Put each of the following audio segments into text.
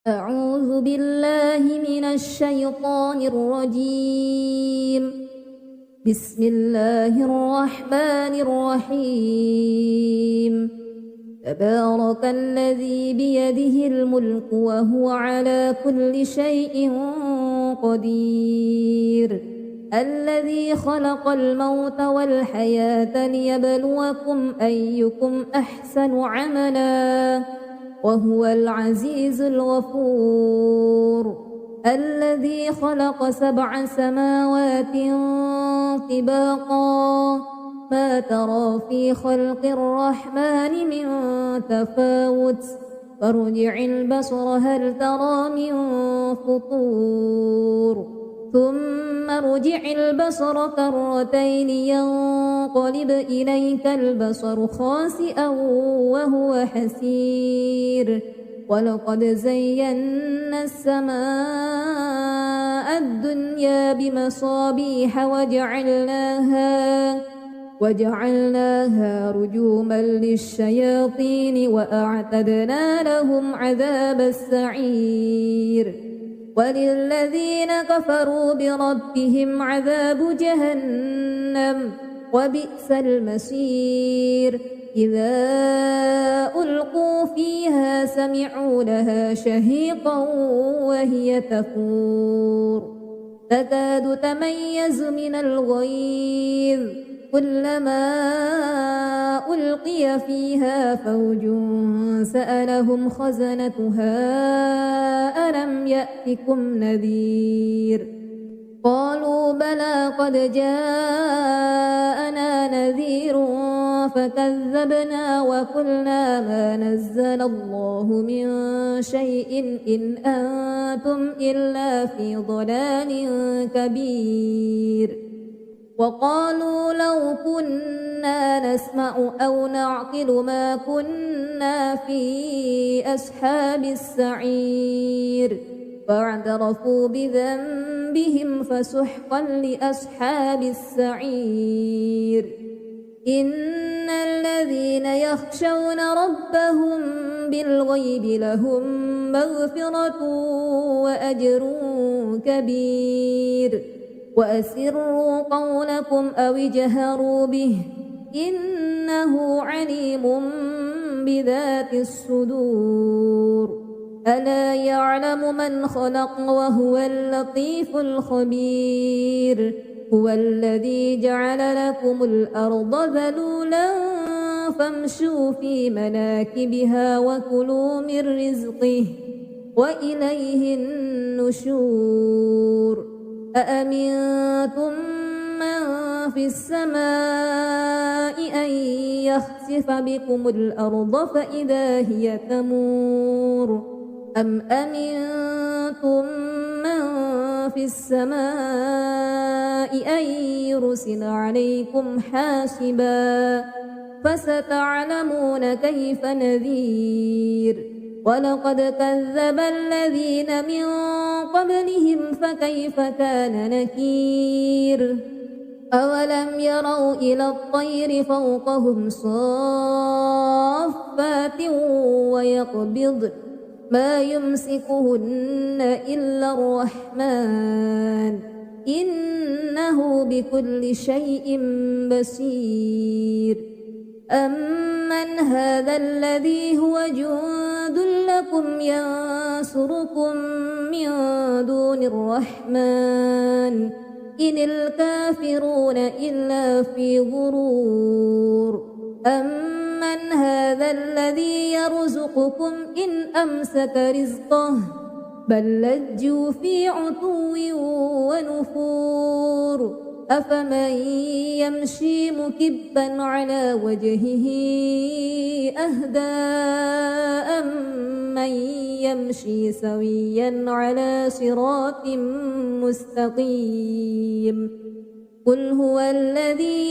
أعوذ بالله من الشيطان الرجيم. بسم الله الرحمن الرحيم. تبارك الذي بيده الملك وهو على كل شيء قدير. الذي خلق الموت والحياة ليبلوكم أيكم أحسن عملا وهو العزيز الغفور. الذي خلق 7 سماوات طباقا ما ترى في خلق الرحمن من تفاوت فارجع البصر هل ترى من فطور ثم ارجع البصر كرتين ينقلب إليك البصر خاسئا وهو حسير. ولقد زينا السماء الدنيا بمصابيح وجعلناها رجوما للشياطين وأعتدنا لهم عذاب السعير. وللذين كفروا بربهم عذاب جهنم وبئس المصير. إذا ألقوا فيها سمعوا لها شهيقا وهي تفور تكاد تميز من الغيظ كلما ألقي فيها فوج سألهم خزنتها ألم يأتكم نذير قالوا بلى قد جاءنا نذير فكذبنا وقلنا ما نزل الله من شيء إن أنتم إلا في ضلال كبير. وقالوا لو كنا نسمع أو نعقل ما كنا في أصحاب السعير فاعترفوا بذنبهم فسحقا لأصحاب السعير. إن الذين يخشون ربهم بالغيب لهم مغفرة وأجر كبير. وأسروا قولكم أو اجهروا به إنه عليم بذات الصدور. ألا يعلم من خلق وهو اللطيف الخبير. هو الذي جعل لكم الأرض ذلولا فامشوا في مناكبها وكلوا من رزقه وإليه النشور. أأمنتم من في السماء أن يخسف بكم الأرض فإذا هي تمور أم أمنتم من في السماء أن يرسل عليكم حاسبا فستعلمون كيف نذير. ولقد كذب الذين من قبلهم فكيف كان نكير. أولم يروا إلى الطير فوقهم صافات ويقبضن ما يمسكهن إلا الرحمن إنه بكل شيء بصير. أمن هذا الذي هو جند لكم ينصركم من دون الرحمن إن الكافرون إلا في غرور. أمن هذا الذي يرزقكم إن أمسك رزقه بل لجوا في عتو ونفور. أفمن يمشي مكبا على وجهه أهدى أمن يمشي سويا على صراط مستقيم. قل هو الذي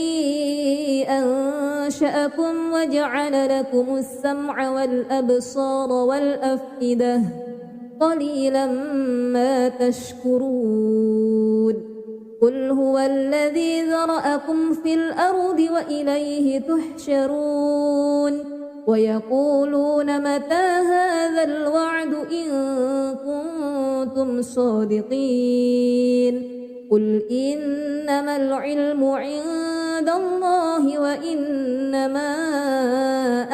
أنشأكم وجعل لكم السمع والأبصار والأفئدة قليلا ما تشكرون. قل هو الذي ذرأكم في الأرض وإليه تحشرون. ويقولون متى هذا الوعد إن كنتم صادقين قل إنما العلم عند الله وإنما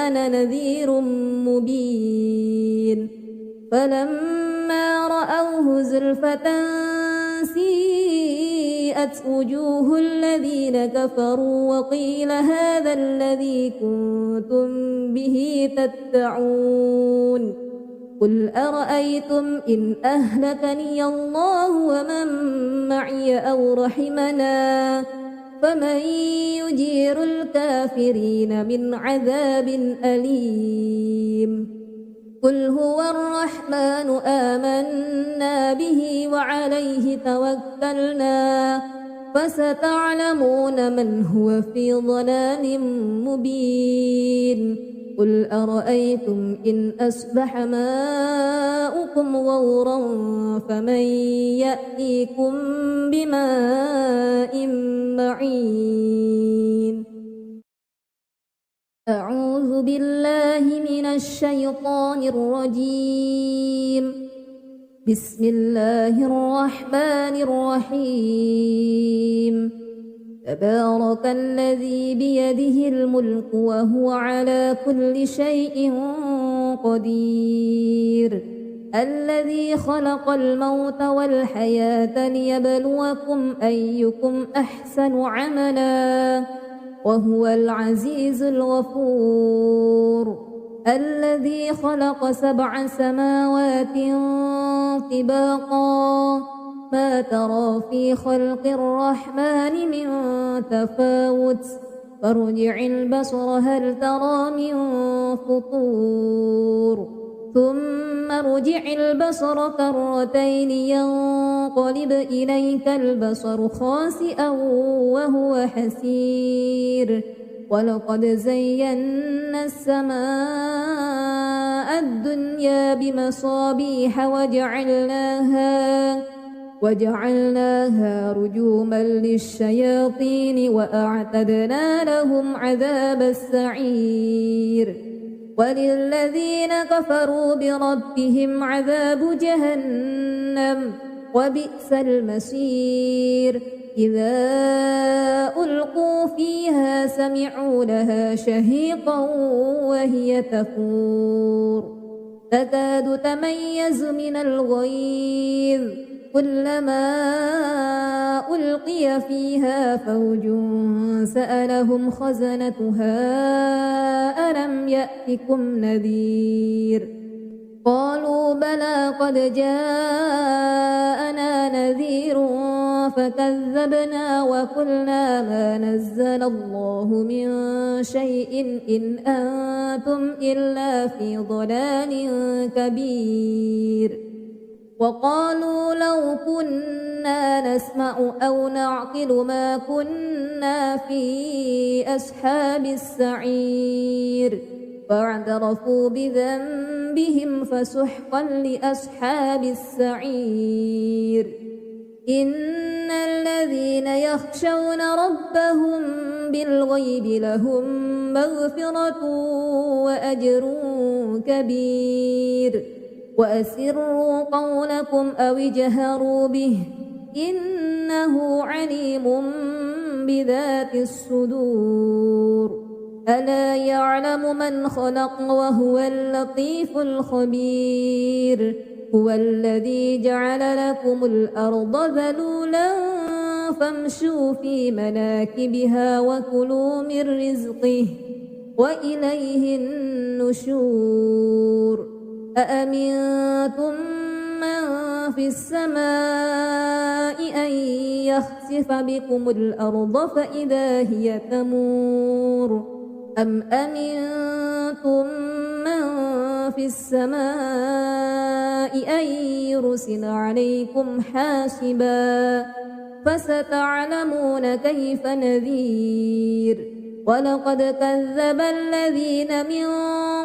أنا نذير مبين فلما رأوه زلفة سيئت وجوه الذين كفروا وقيل هذا الذي كنتم به تدعون قل أرأيتم إن أهلكني الله ومن معي أو رحمنا فمن يجير الكافرين من عذاب أليم قل هو الرحمن آمنا به وعليه توكلنا فستعلمون من هو في ضلال مبين قل أرأيتم إن أصبح ماؤكم غورا فمن يأتيكم بماء معين أعوذ بالله من الشيطان الرجيم بسم الله الرحمن الرحيم تبارك الذي بيده الملك وهو على كل شيء قدير الذي خلق الموت والحياة ليبلوكم أيكم أحسن عملا وهو العزيز الغفور الذي خلق 7 سماوات طباقا ما ترى في خلق الرحمن من تفاوت فارجع البصر هل ترى من فطور ثم ارجع البصر كرتين ينقلب إليك البصر خاسئا وهو حسير ولقد زينا السماء الدنيا بمصابيح وجعلناها رجوما للشياطين وأعتدنا لهم عذاب السعير وللذين كفروا بربهم عذاب جهنم وبئس المصير إذا ألقوا فيها سمعوا لها شهيقا وهي تفور تكاد تميز من الغيظ كلما ألقي فيها فوج سألهم خزنتها ألم يأتكم نذير قالوا بلى قد جاءنا نذير فكذبنا وقلنا ما نزل الله من شيء إن أنتم إلا في ضلال كبير وقالوا لو كنا نسمع أو نعقل ما كنا في أصحاب السعير فاعترفوا بذنبهم فسحقا لأصحاب السعير إن الذين يخشون ربهم بالغيب لهم مغفرة وأجر كبير وأسروا قولكم أو اجهروا به إنه عليم بذات الصدور ألا يعلم من خلق وهو اللطيف الخبير هو الذي جعل لكم الأرض ذلولا فامشوا في مناكبها وكلوا من رزقه وإليه النشور أأمنتم من في السماء أن يخسف بكم الأرض فإذا هي تمور أم أمنتم من في السماء أن يرسل عليكم حاسبا فستعلمون كيف نذير ولقد كذب الذين من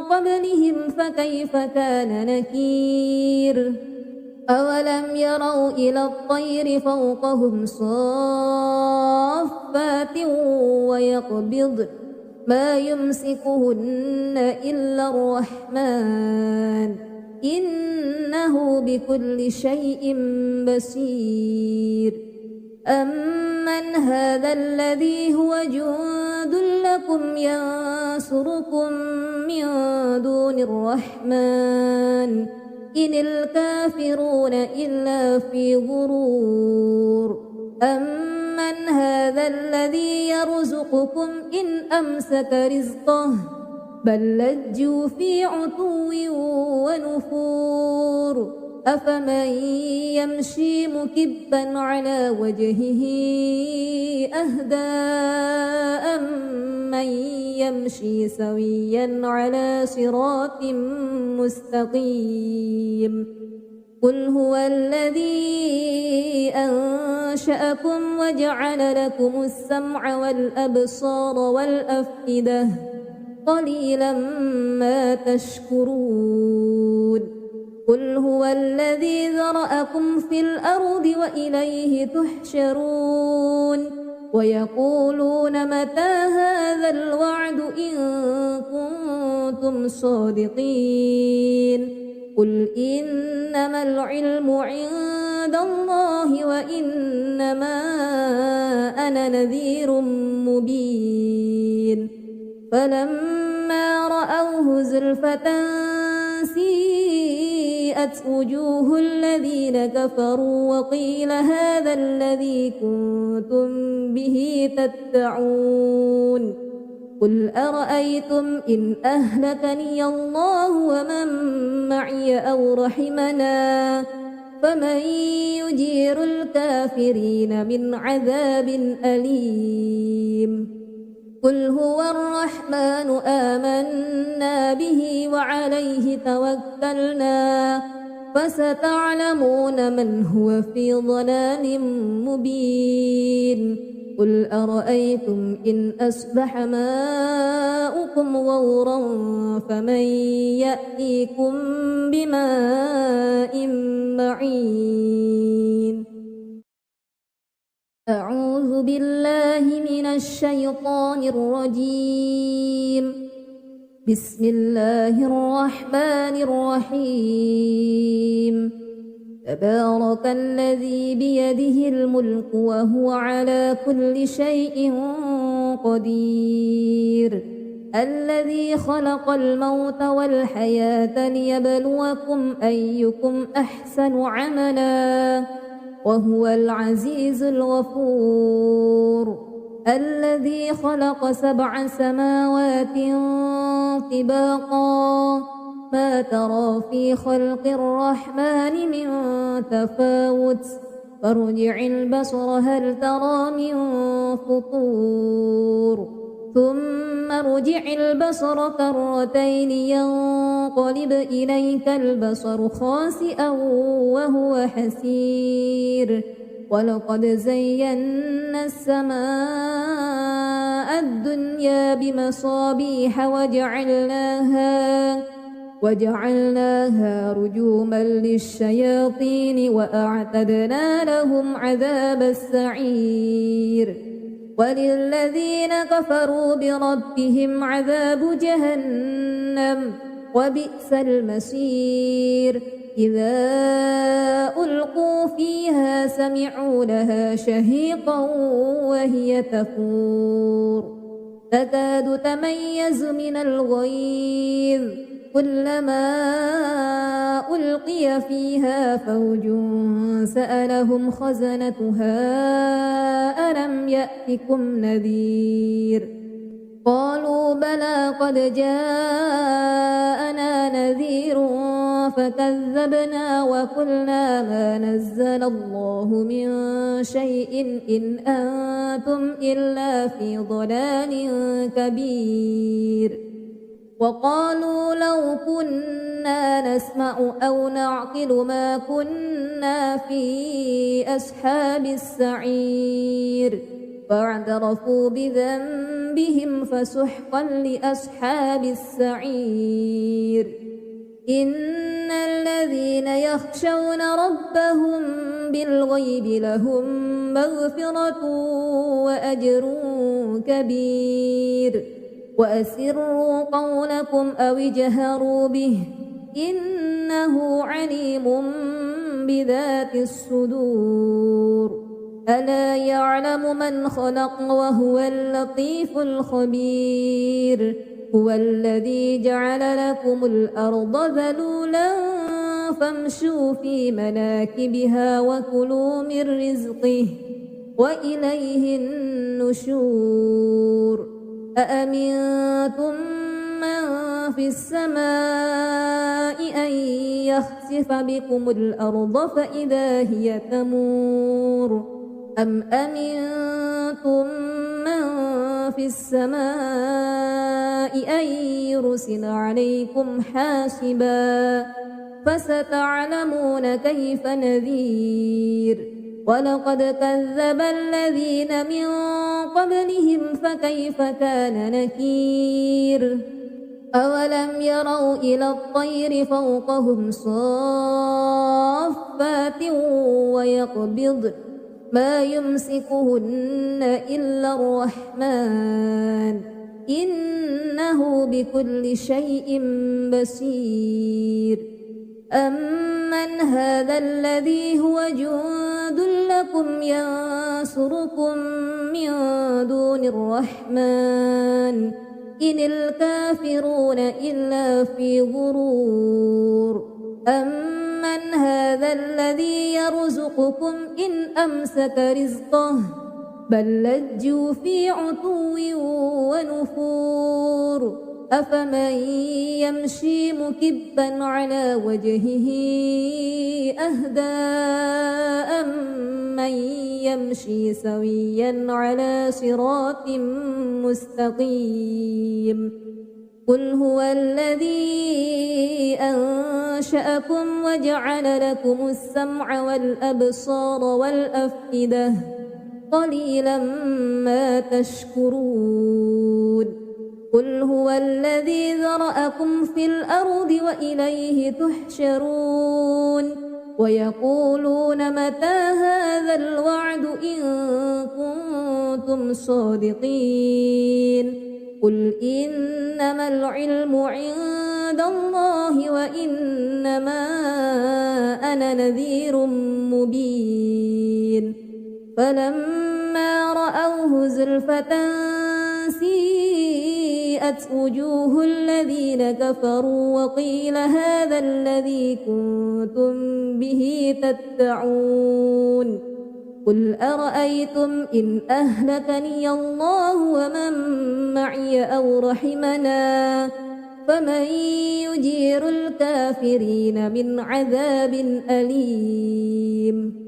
قبلهم فكيف كان نكير أولم يروا إلى الطير فوقهم صافات ما يمسكهن إلا الرحمن إنه بكل شيء بصير أمن هذا الذي هو جند لكم ينصركم من دون الرحمن إن الكافرون إلا في غرور أمن هذا الذي يرزقكم إن أمسك رزقه بل لجوا في عتو ونفور أفمن يمشي مكبا على وجهه أهدى أمن يمشي سويا على صراط مستقيم قل هو الذي أنشأكم وجعل لكم السمع والأبصار والأفئدة قليلا ما تشكرون قل هو الذي ذرأكم في الأرض وإليه تحشرون ويقولون متى هذا الوعد إن كنتم صادقين قل إنما العلم عند الله وإنما أنا نذير مبين فلما رأوه زلفة سيئت وجوه الذين كفروا وقيل هذا الذي كنتم به تدعون قل أرأيتم إن أهلكني الله ومن معي أو رحمنا فمن يجير الكافرين من عذاب أليم قل هو الرحمن آمنا به وعليه توكلنا فستعلمون من هو في ضلال مبين قل أرأيتم إن أصبح ماؤكم غورا فمن يأتيكم بماء معين أعوذ بالله من الشيطان الرجيم بسم الله الرحمن الرحيم تبارك الذي بيده الملك وهو على كل شيء قدير الذي خلق الموت والحياة ليبلوكم أيكم أحسن عملا وهو العزيز الغفور الذي خلق 7 سماوات طباقا ما ترى في خلق الرحمن من تفاوت فارجع البصر هل ترى من فطور ثم ارجع البصر كرتين ينقلب إليك البصر خاسئا وهو حسير ولقد زينا السماء الدنيا بمصابيح وجعلناها رجوما للشياطين وأعتدنا لهم عذاب السعير وللذين كفروا بربهم عذاب جهنم وبئس المصير إذا ألقوا فيها سمعوا لها شهيقا وهي تفور تكاد تميز من الغيظ كلما ألقي فيها فوج سألهم خزنتها ألم يأتكم نذير قالوا بلى قد جاءنا نذير فكذبنا وقلنا ما نزل الله من شيء إن أنتم إلا في ضلال كبير وقالوا لو كنا نسمع أو نعقل ما كنا في أصحاب السعير فاعترفوا بذنبهم فسحقا لأصحاب السعير إن الذين يخشون ربهم بالغيب لهم مغفرة وأجر كبير وأسروا قولكم أو اجهروا به إنه عليم بذات الصدور ألا يعلم من خلق وهو اللطيف الخبير هو الذي جعل لكم الأرض ذلولا فامشوا في مناكبها وكلوا من رزقه وإليه النشور أأمنتم من في السماء أن يخسف بكم الأرض فإذا هي تمور أم أمنتم من في السماء أن يرسل عليكم حاسبا فستعلمون كيف نذير ولقد كذب الذين من قبلهم فكيف كان نكير أولم يروا إلى الطير فوقهم صافات ويقبضن ما يمسكهن إلا الرحمن إنه بكل شيء بصير أمن هذا الذي هو جند لكم ينصركم من دون الرحمن إن الكافرون إلا في غرور أمن هذا الذي يرزقكم إن أمسك رزقه بل لجوا في عتو ونفور أفمن يمشي مكبا على وجهه أهدى أمن يمشي سويا على صراط مستقيم قل هو الذي أنشأكم وجعل لكم السمع والأبصار والأفئدة قليلا ما تشكرون قل هو الذي ذرأكم في الأرض وإليه تحشرون ويقولون متى هذا الوعد إن كنتم صادقين قل إنما العلم عند الله وإنما أنا نذير مبين فلما رأوه زلفة سيئت وجوه الذين كفروا وقيل هذا الذي كنتم به تدعون قل أرأيتم إن أهلكني الله ومن معي أو رحمنا فمن يجير الكافرين من عذاب أليم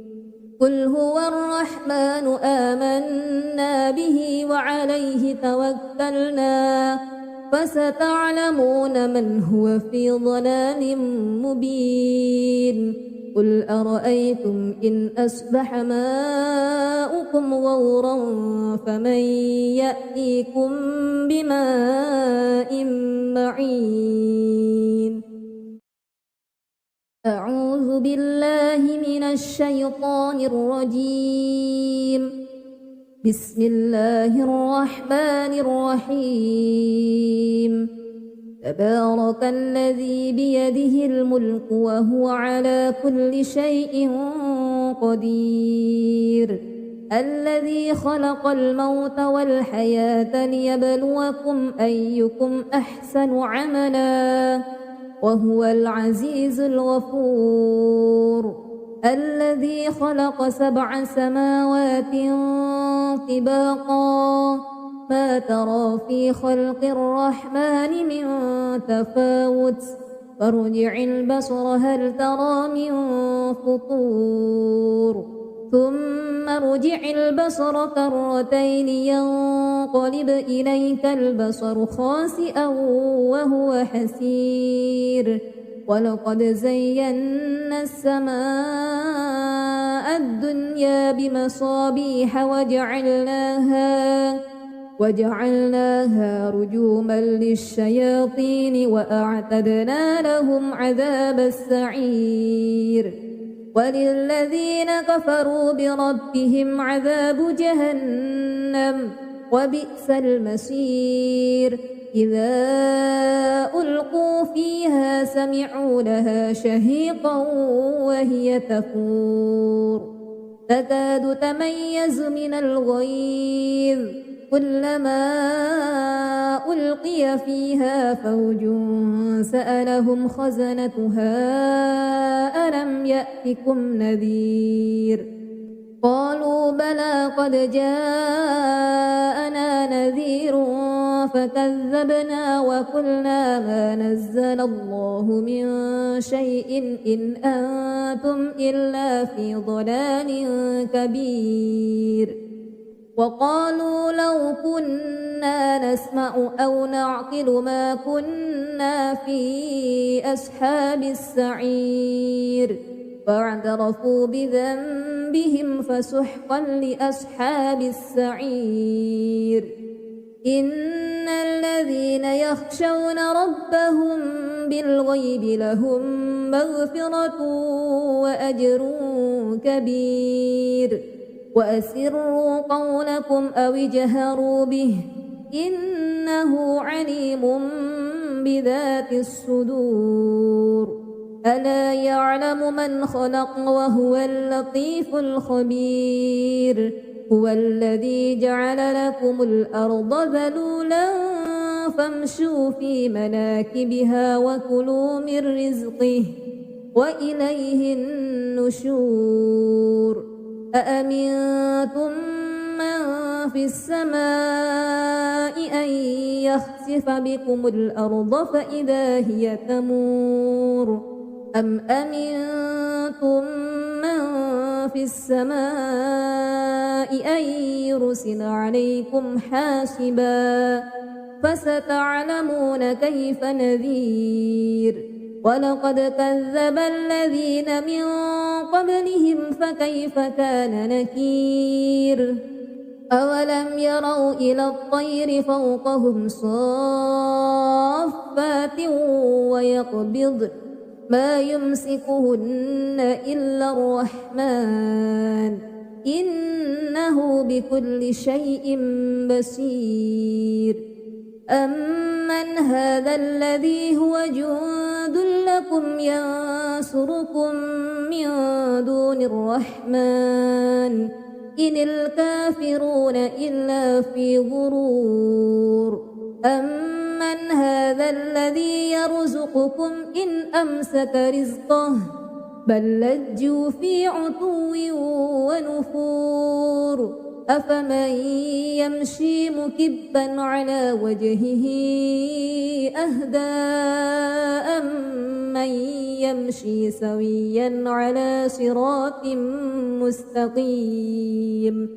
قل هو الرحمن آمنا به وعليه توكلنا فستعلمون من هو في ضلال مبين قل أرأيتم إن أصبح ماؤكم غورا فمن يأتيكم بماء معين أعوذ بالله من الشيطان الرجيم بسم الله الرحمن الرحيم تبارك الذي بيده الملك وهو على كل شيء قدير الذي خلق الموت والحياة ليبلوكم أيكم أحسن عملا وهو العزيز الغفور الذي خلق 7 سماوات طباقا ما ترى في خلق الرحمن من تفاوت فارجع البصر هل ترى من فطور ثم ارجع البصر كرتين ينقلب إليك البصر خاسئا وهو حسير ولقد زينا السماء الدنيا بمصابيح وجعلناها رجوما للشياطين وأعتدنا لهم عذاب السعير وللذين كفروا بربهم عذاب جهنم وبئس المصير إذا ألقوا فيها سمعوا لها شهيقا وهي تفور تكاد تميز من الغيظ كلما ألقي فيها فوج سألهم خزنتها ألم يأتكم نذير قالوا بلى قد جاءنا نذير فكذبنا وقلنا ما نزل الله من شيء إن أنتم إلا في ضلال كبير وقالوا لو كنا نسمع أو نعقل ما كنا في أصحاب السعير فاعترفوا بذنبهم فسحقا لأصحاب السعير إن الذين يخشون ربهم بالغيب لهم مغفرة وأجر كبير وأسروا قولكم أو اجهروا به إنه عليم بذات الصدور ألا يعلم من خلق وهو اللطيف الخبير هو الذي جعل لكم الأرض ذلولا فامشوا في مناكبها وكلوا من رزقه وإليه النشور أأمنتم من في السماء أن يخسف بكم الأرض فإذا هي تمور أم أمنتم من في السماء أن يرسل عليكم حاسبا فستعلمون كيف نذير ولقد كذب الذين من قبلهم فكيف كان نكير أولم يروا إلى الطير فوقهم صافات ويقبض ما يمسكهن إلا الرحمن إنه بكل شيء بصير أمن هذا الذي هو جند لكم ينصركم من دون الرحمن إن الكافرون إلا في غرور أمن هذا الذي يرزقكم إن أمسك رزقه بل لجوا في عتو ونفور أفمن يمشي مكبا على وجهه أهدى أمن يمشي سويا على صراط مستقيم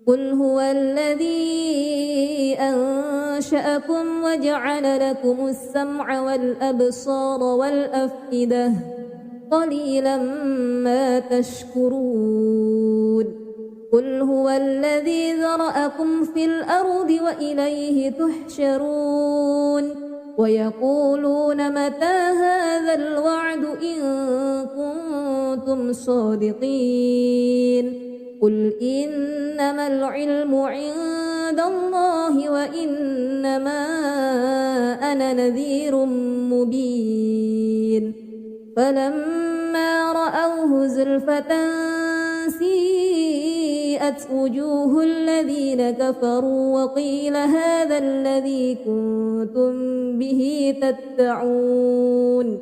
قل هو الذي أنشأكم وجعل لكم السمع والأبصار والأفئدة قليلا ما تشكرون قل هو الذي ذرأكم في الأرض وإليه تحشرون ويقولون متى هذا الوعد إن كنتم صادقين قل إنما العلم عند الله وإنما أنا نذير مبين فلما رأوه زلفة سيئت وجوه الذين كفروا وقيل هذا الذي كنتم به تدعون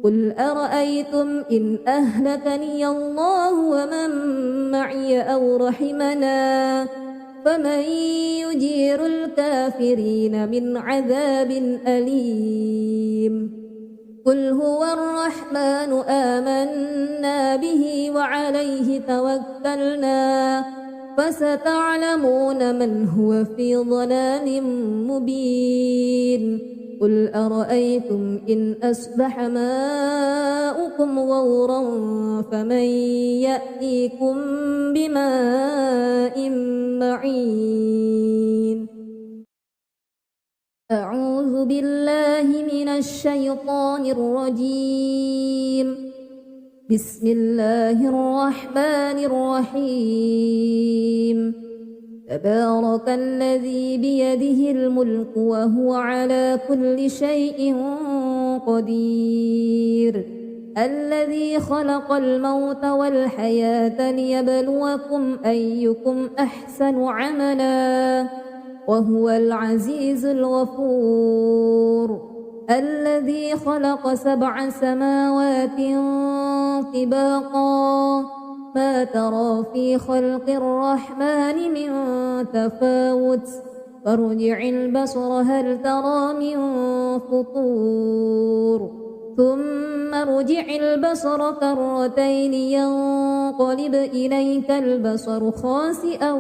قل أرأيتم إن أهلكني الله ومن معي أو رحمنا فمن يجير الكافرين من عذاب أليم قل هو الرحمن آمنا به وعليه توكلنا فستعلمون من هو في ضلال مبين قل أرأيتم إن أصبح ماؤكم غورا فمن يأتيكم بماء معين أعوذ بالله من الشيطان الرجيم بسم الله الرحمن الرحيم تبارك الذي بيده الملك وهو على كل شيء قدير الذي خلق الموت والحياة ليبلوكم أيكم أحسن عملا وهو العزيز الغفور الذي خلق 7 سماوات طباقا ما ترى في خلق الرحمن من تفاوت فارجع البصر هل ترى من فطور ثم ارجع البصر كرتين ينقلب إليك البصر خاسئا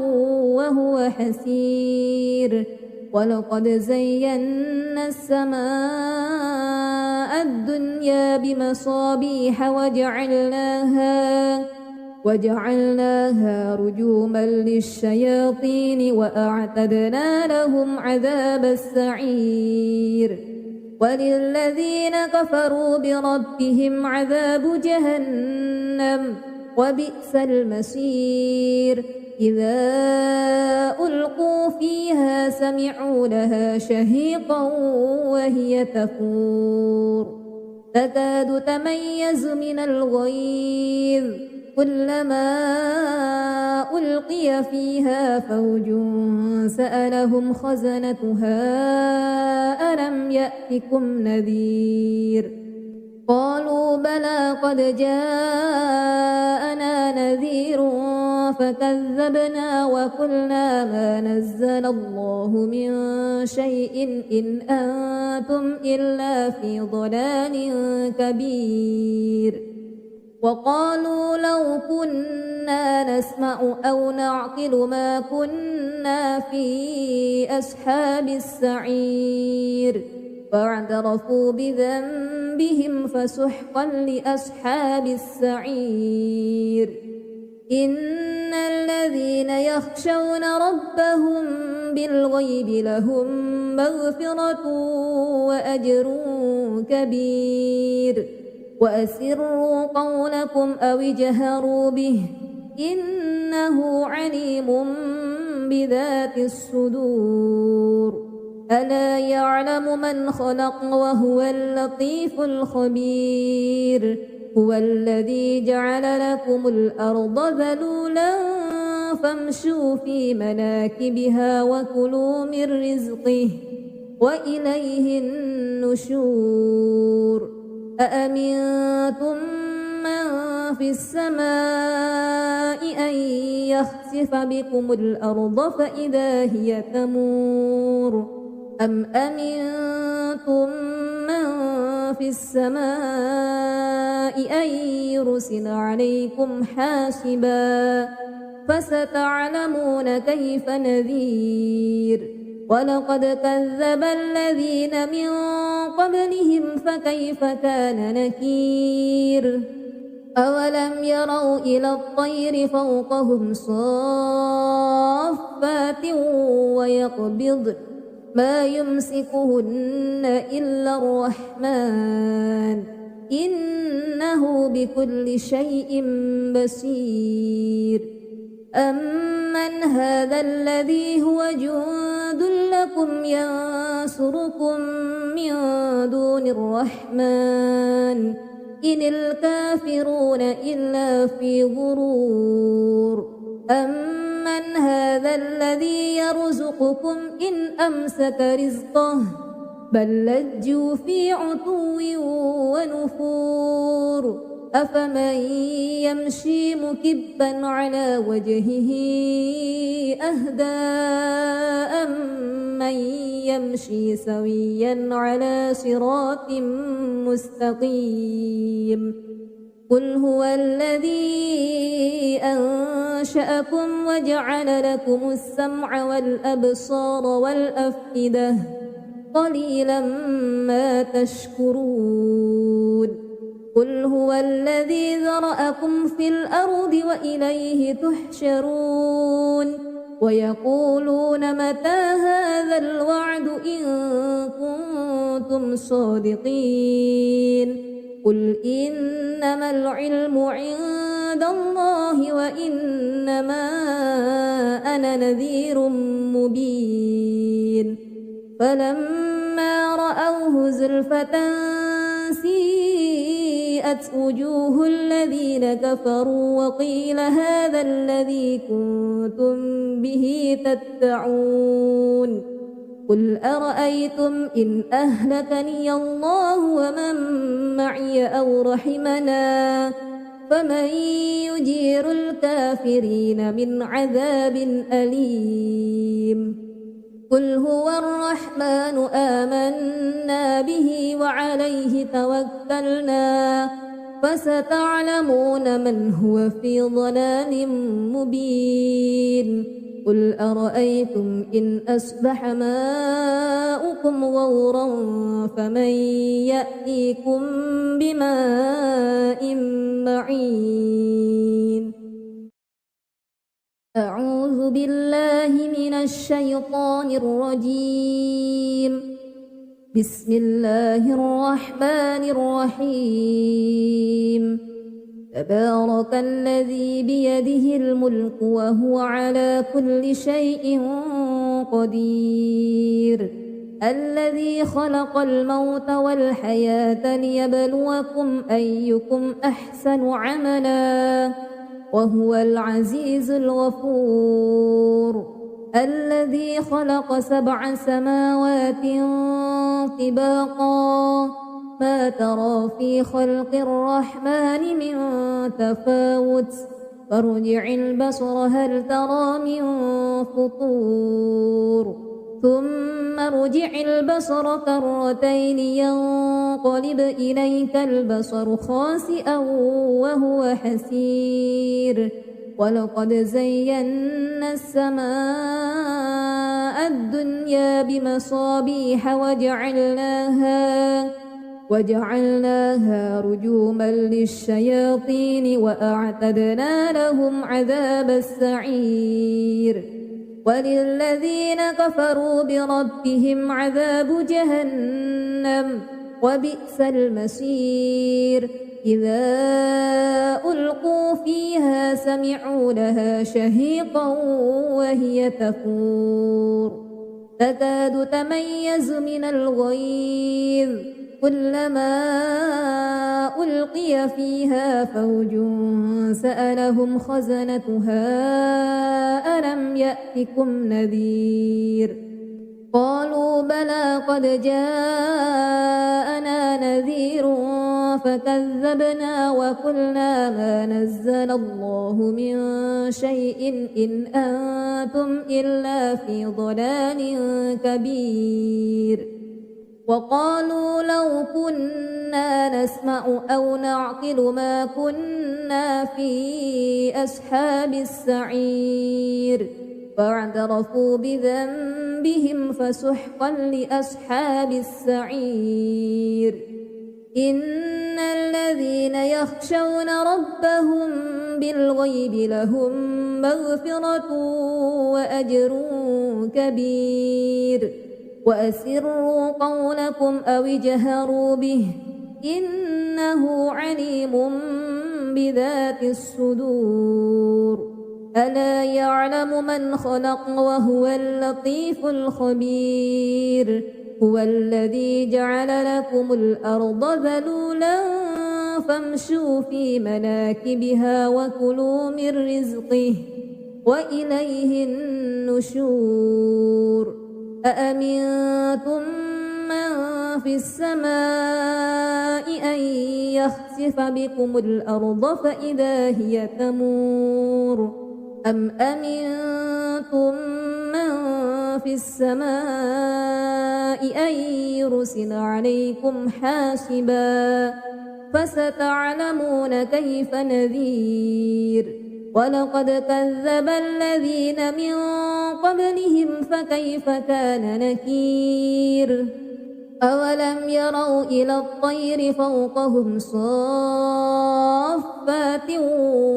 وهو حسير ولقد زينا السماء الدنيا بمصابيح وجعلناها رجوما للشياطين وأعتدنا لهم عذاب السعير وللذين كفروا بربهم عذاب جهنم وبئس المصير إذا ألقوا فيها سمعوا لها شهيقا وهي تفور تكاد تميز من الغيظ كلما ألقي فيها فوج سألهم خزنتها ألم يأتكم نذير قالوا بلى قد جاءنا نذير فكذبنا وقلنا ما نزل الله من شيء إن أنتم إلا في ضلال كبير وقالوا لو كنا نسمع أو نعقل ما كنا في أصحاب السعير فاعترفوا بذنبهم فسحقا لأصحاب السعير إن الذين يخشون ربهم بالغيب لهم مغفرة وأجر كبير وأسروا قولكم أو اجهروا به إنه عليم بذات الصدور ألا يعلم من خلق وهو اللطيف الخبير هو الذي جعل لكم الأرض ذلولا فامشوا في مناكبها وكلوا من رزقه وإليه النشور أأمنتم من في السماء أن يخسف بكم الأرض فإذا هي تمور أم أمنتم من في السماء أن يرسل عليكم حاسبا فستعلمون كيف نذير ولقد كذب الذين من قبلهم فكيف كان نكير أولم يروا إلى الطير فوقهم صافات ويقبضن ما يمسكهن إلا الرحمن إنه بكل شيء بصير أمن هذا الذي هو جند لكم ينصركم من دون الرحمن إن الكافرون إلا في غرور أمن هذا الذي يرزقكم إن أمسك رزقه بل لجوا في عتو ونفور أفمن يمشي مكبا على وجهه أهدى أمن يمشي سويا على صراط مستقيم قل هو الذي أنشأكم وجعل لكم السمع والأبصار والأفئدة قليلا ما تشكرون قل هو الذي ذرأكم في الأرض وإليه تحشرون ويقولون متى هذا الوعد إن كنتم صادقين قل إنما العلم عند عند الله وإنما أنا نذير مبين فلما رأوه زلفة سيئت وجوه الذين كفروا وقيل هذا الذي كنتم به تدعون قل أرأيتم إن أهلكني الله ومن معي أو رحمنا فمن يجير الكافرين من عذاب أليم قل هو الرحمن آمنا به وعليه توكلنا فستعلمون من هو في ضلال مبين قل أرأيتم إن أصبح ماؤكم غورا فمن يأتيكم بماء معين أعوذ بالله من الشيطان الرجيم بسم الله الرحمن الرحيم تبارك الذي بيده الملك وهو على كل شيء قدير الذي خلق الموت والحياة ليبلوكم أيكم أحسن عملا وهو العزيز الغفور الذي خلق 7 سماوات طباقا ما ترى في خلق الرحمن من تفاوت فارجع البصر هل ترى من فطور ثم ارجع البصر كرتين ينقلب إليك البصر خاسئا وهو حسير ولقد زينا السماء الدنيا بمصابيح وجعلناها رجوما للشياطين وأعتدنا لهم عذاب السعير وللذين كفروا بربهم عذاب جهنم وبئس المصير إذا ألقوا فيها سمعوا لها شهيقا وهي تفور تكاد تميز من الغيظ كلما ألقي فيها فوج سألهم خزنتها ألم يأتكم نذير قالوا بلى قد جاءنا نذير فكذبنا وقلنا ما نزل الله من شيء إن أنتم إلا في ضلال كبير وقالوا لو كنا نسمع أو نعقل ما كنا في أصحاب السعير فاعترفوا بذنبهم فسحقا لأصحاب السعير إن الذين يخشون ربهم بالغيب لهم مغفرة وأجر كبير وأسروا قولكم أو اجهروا به إنه عليم بذات الصدور ألا يعلم من خلق وهو اللطيف الخبير هو الذي جعل لكم الأرض ذلولا فامشوا في مناكبها وكلوا من رزقه وإليه النشور أأمنتم من في السماء أن يخسف بكم الأرض فإذا هي تمور أم أمنتم من في السماء أن يرسل عليكم حاسبا فستعلمون كيف نذير ولقد كذب الذين من قبلهم فكيف كان نكير أولم يروا إلى الطير فوقهم صافات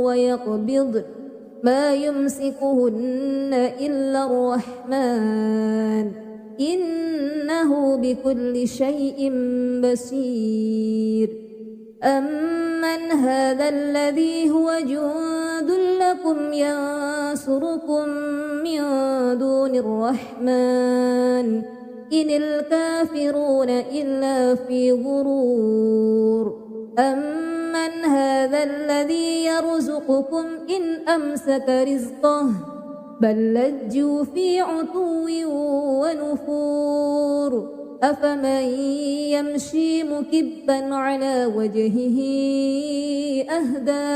ويقبض ما يمسكهن إلا الرحمن إنه بكل شيء بصير أمن هذا الذي هو جند لكم ينصركم من دون الرحمن إن الكافرون إلا في غرور أمن هذا الذي يرزقكم إن أمسك رزقه بل لجوا في عتو ونفور أفمن يمشي مكبا على وجهه أهدى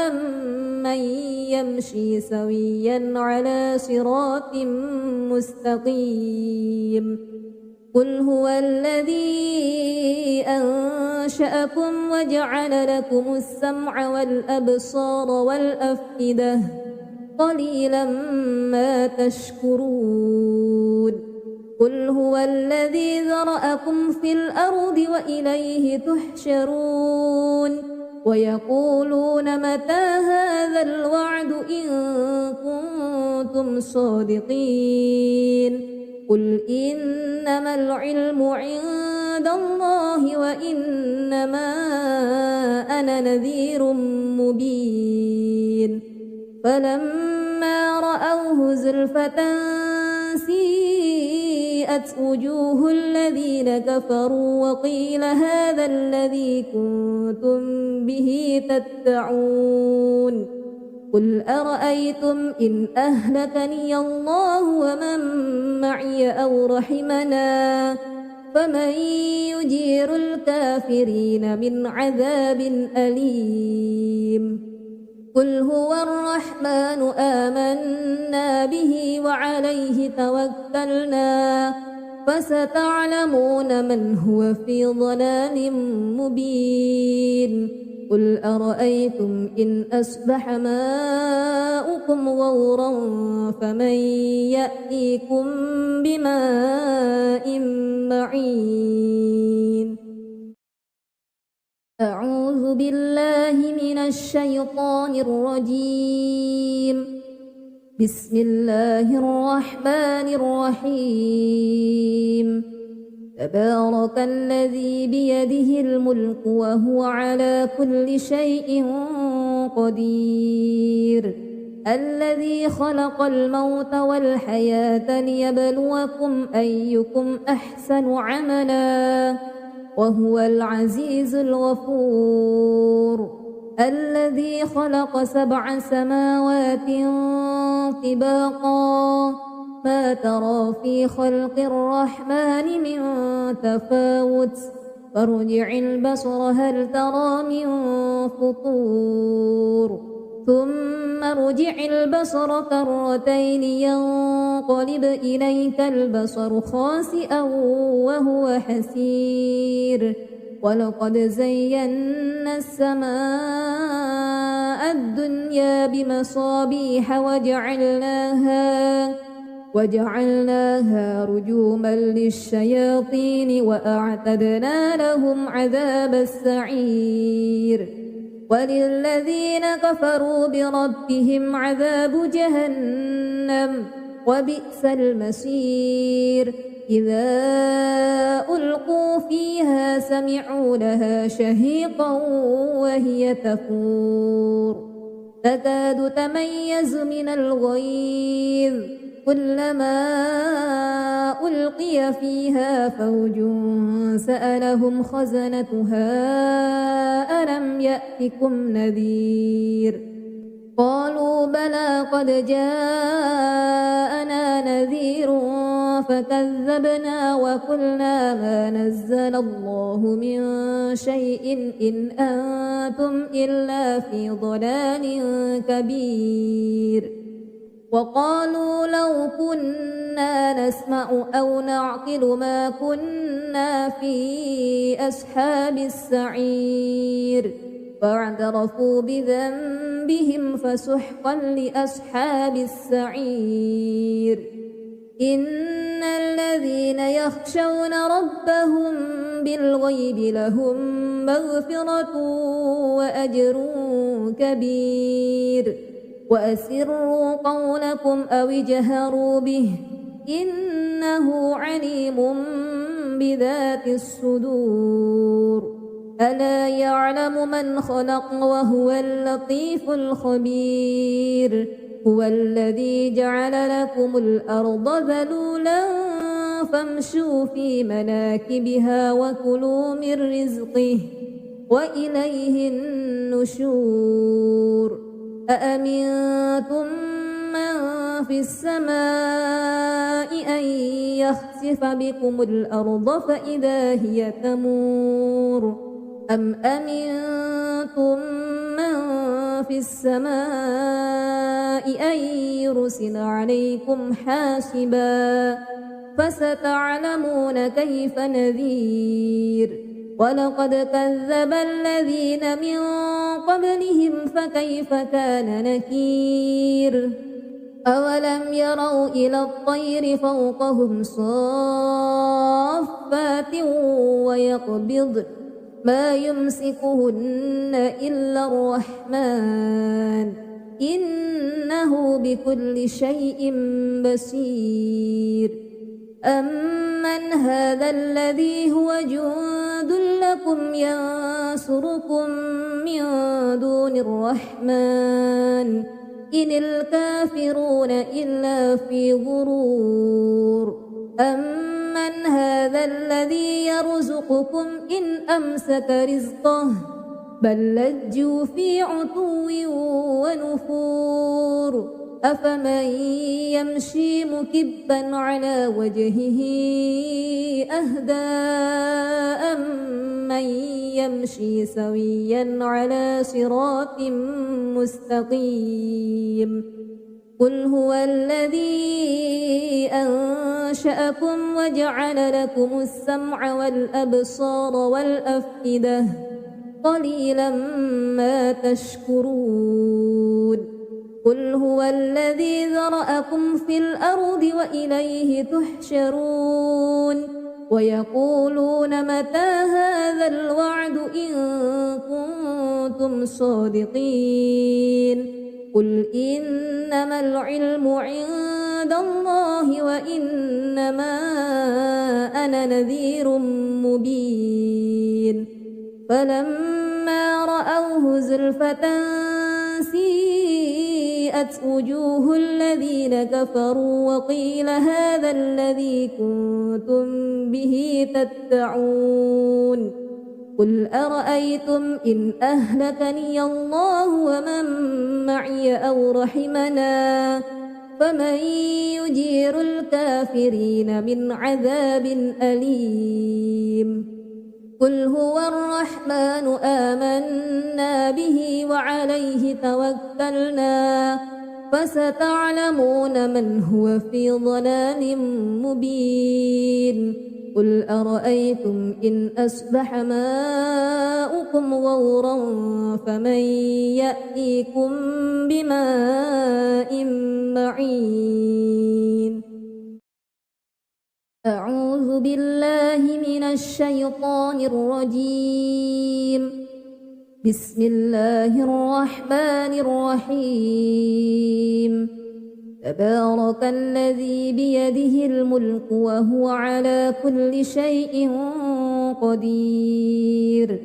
أمن يمشي سويا على صراط مستقيم قل هو الذي أنشأكم وجعل لكم السمع والأبصار والأفئدة قليلا ما تشكرون قل هو الذي ذرأكم في الأرض وإليه تحشرون ويقولون متى هذا الوعد إن كنتم صادقين قل إنما العلم عند الله وإنما أنا نذير مبين فلما رأوه زلفة سيئت وجوه الذين كفروا وقيل هذا الذي كنتم به تدعون قل أرأيتم إن أهلكني الله ومن معي أو رحمنا فمن يجير الكافرين من عذاب أليم قل هو الرحمن آمنا به وعليه توكلنا فستعلمون من هو في ضلال مبين قل أرأيتم إن أصبح ماؤكم غورا فمن يأتيكم بماء معين أعوذ بالله من الشيطان الرجيم بسم الله الرحمن الرحيم تبارك الذي بيده الملك وهو على كل شيء قدير الذي خلق الموت والحياة ليبلوكم أيكم أحسن عملا وهو العزيز الغفور الذي خلق 7 سماوات طباقا ما ترى في خلق الرحمن من تفاوت فارجع البصر هل ترى من فطور ثم ارجع البصر كرتين ينقلب إليك البصر خاسئا وهو حسير ولقد زينا السماء الدنيا بمصابيح وجعلناها رجوما للشياطين وأعتدنا لهم عذاب السعير وللذين كفروا بربهم عذاب جهنم وبئس المصير إذا ألقوا فيها سمعوا لها شهيقا وهي تفور تكاد تميز من الغيظ كلما ألقي فيها فوج سألهم خزنتها ألم يأتكم نذير قالوا بلى قد جاءنا نذير فكذبنا وقلنا ما نزل الله من شيء إن أنتم إلا في ضلال كبير وقالوا لو كنا نسمع أو نعقل ما كنا في أصحاب السعير فاعترفوا بذنبهم فسحقا لأصحاب السعير إن الذين يخشون ربهم بالغيب لهم مغفرة وأجر كبير وأسروا قولكم أو اجهروا به إنه عليم بذات الصدور ألا يعلم من خلق وهو اللطيف الخبير هو الذي جعل لكم الأرض ذلولا فامشوا في مناكبها وكلوا من رزقه وإليه النشور أأمنتم من في السماء أن يخسف بكم الأرض فإذا هي تمور أم أمنتم من في السماء أن يرسل عليكم حاسبا فستعلمون كيف نذير ولقد كذب الذين من قبلهم فكيف كان نكير أولم يروا إلى الطير فوقهم صافات ويقبضن ما يمسكهن إلا الرحمن إنه بكل شيء بصير أمن هذا الذي هو جند لكم ينصركم من دون الرحمن إن الكافرون إلا في غرور أمن هذا الذي يرزقكم إن أمسك رزقه بل لجوا في عتو ونفور أفمن يمشي مكبا على وجهه أهدى أمن يمشي سويا على صراط مستقيم قل هو الذي أنشأكم وجعل لكم السمع والأبصار والأفئدة قليلا ما تشكرون قل هو الذي ذرأكم في الأرض وإليه تحشرون ويقولون متى هذا الوعد إن كنتم صادقين قل إنما العلم عند الله وإنما أنا نذير مبين فلما رأوه زلفة سيئت وجوه الذين كفروا وقيل هذا الذي كنتم به تدعون قل أرأيتم إن أهلكني الله ومن معي أو رحمنا فمن يجير الكافرين من عذاب أليم قل هو الرحمن آمنا به وعليه توكلنا فستعلمون من هو في ضلال مبين قل أرأيتم إن أصبح ماؤكم غورا فمن يأتيكم بماء معين أعوذ بالله من الشيطان الرجيم بسم الله الرحمن الرحيم تبارك الذي بيده الملك وهو على كل شيء قدير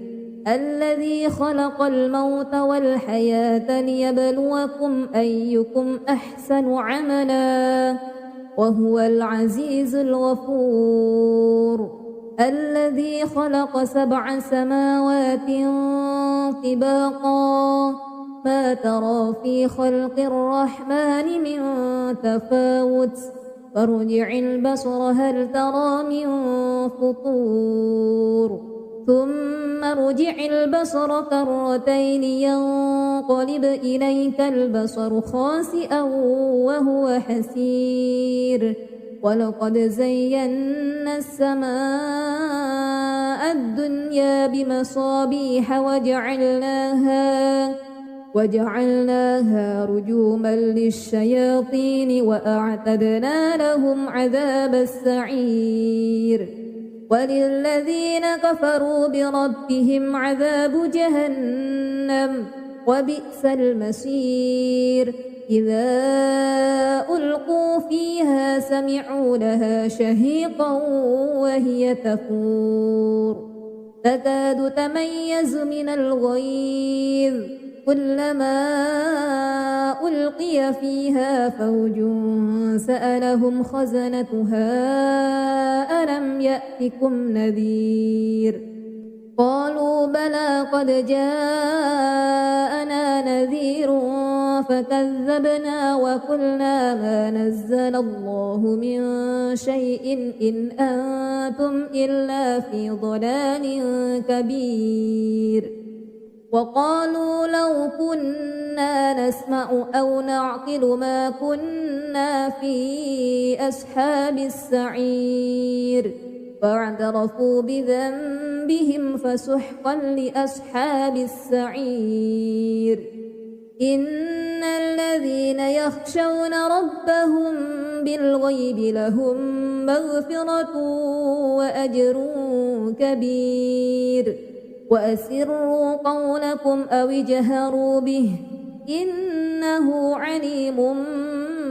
الذي خلق الموت والحياة ليبلوكم أيكم أحسن عملا وهو العزيز الغفور الذي خلق 7 سماوات طباقا ما ترى في خلق الرحمن من تفاوت فارجع البصر هل ترى من فطور ثم ارجع البصر كرتين ينقلب إليك البصر خاسئا وهو حسير ولقد زينا السماء الدنيا بمصابيح وجعلناها رجوما للشياطين وأعتدنا لهم عذاب السعير وللذين كفروا بربهم عذاب جهنم وبئس المصير إذا ألقوا فيها سمعوا لها شهيقا وهي تفور تكاد تميز من الغيظ كلما ألقي فيها فوج سألهم خزنتها ألم يأتكم نذير قالوا بلى قد جاءنا نذير فكذبنا وقلنا ما نزل الله من شيء إن أنتم إلا في ضلال كبير وقالوا لو كنا نسمع أو نعقل ما كنا في أصحاب السعير فاعترفوا بذنبهم فسحقا لأصحاب السعير إن الذين يخشون ربهم بالغيب لهم مغفرة وأجر كبير وأسروا قولكم أو اجهروا به إنه عليم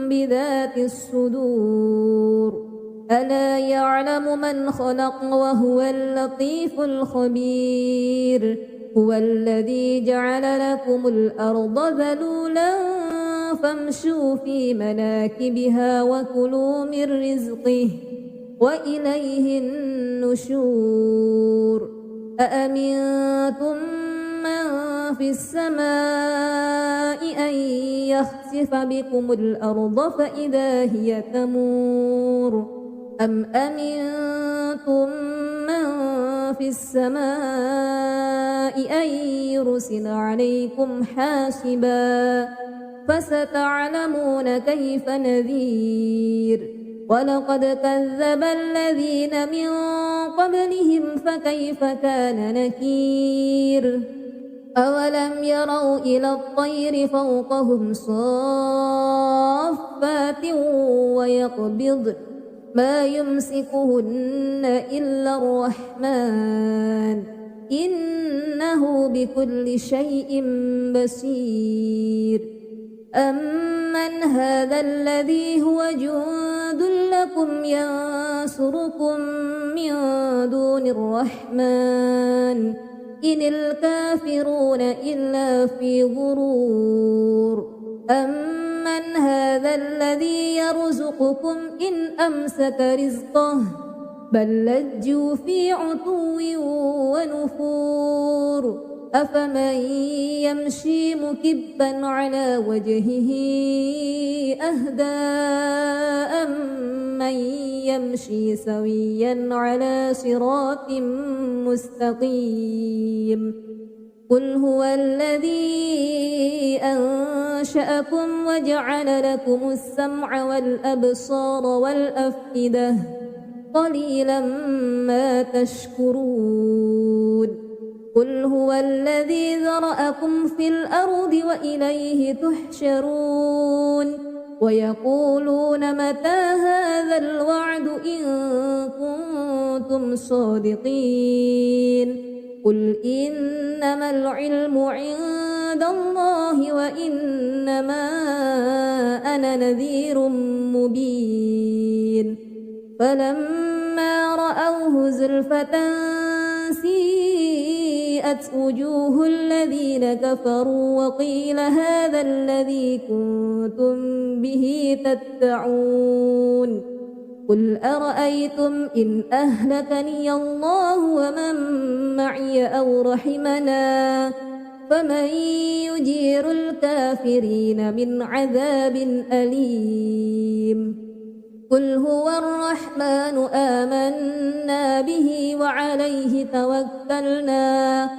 بذات الصدور ألا يعلم من خلق وهو اللطيف الخبير هو الذي جعل لكم الأرض ذلولا فامشوا في مناكبها وكلوا من رزقه وإليه النشور أأمنتم من في السماء أن يخسف بكم الأرض فإذا هي تمور أم أمنتم من في السماء أن يرسل عليكم حاسبا فستعلمون كيف نذير ولقد كذب الذين من قبلهم فكيف كان نكير أولم يروا إلى الطير فوقهم صافات ويقبضن ما يمسكهن إلا الرحمن إنه بكل شيء بصير أمن هذا الذي هو جند لكم ينصركم من دون الرحمن إن الكافرون إلا في غرور أمن هذا الذي يرزقكم إن أمسك رزقه بل لجوا في عتو ونفور أفمن يمشي مكبا على وجهه أهدى أمن يمشي سويا على صراط مستقيم قل هو الذي أنشأكم وجعل لكم السمع والأبصار والأفئدة قليلا ما تشكرون قل هو الذي ذرأكم في الأرض وإليه تحشرون ويقولون متى هذا الوعد إن كنتم صادقين قل إنما العلم عند الله وإنما أنا نذير مبين فلما رأوه زلفة سيئت وجوه الذين كفروا وقيل هذا الذي كنتم به تدعون قل أرأيتم إن أهلكني الله ومن معي أو رحمنا فمن يجير الكافرين من عذاب أليم قل هو الرحمن آمنا به وعليه توكلنا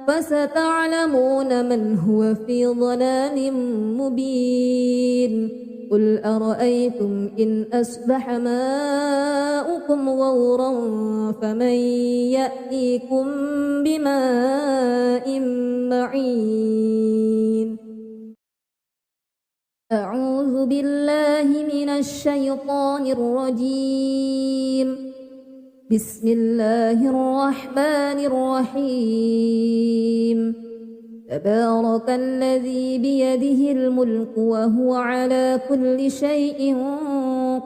فستعلمون من هو في ضلال مبين قل أرأيتم إن أصبح ماؤكم غورا فمن يأتيكم بماء معين أعوذ بالله من الشيطان الرجيم بسم الله الرحمن الرحيم تبارك الذي بيده الملك وهو على كل شيء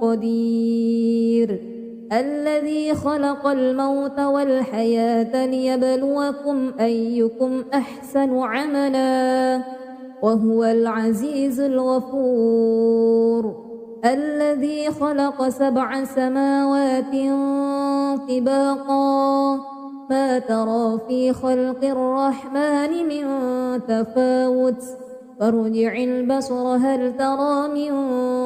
قدير الذي خلق الموت والحياة ليبلوكم أيكم أحسن عملا وهو العزيز الغفور الذي خلق 7 سماوات طباقا ما ترى في خلق الرحمن من تفاوت فارجع البصر هل ترى من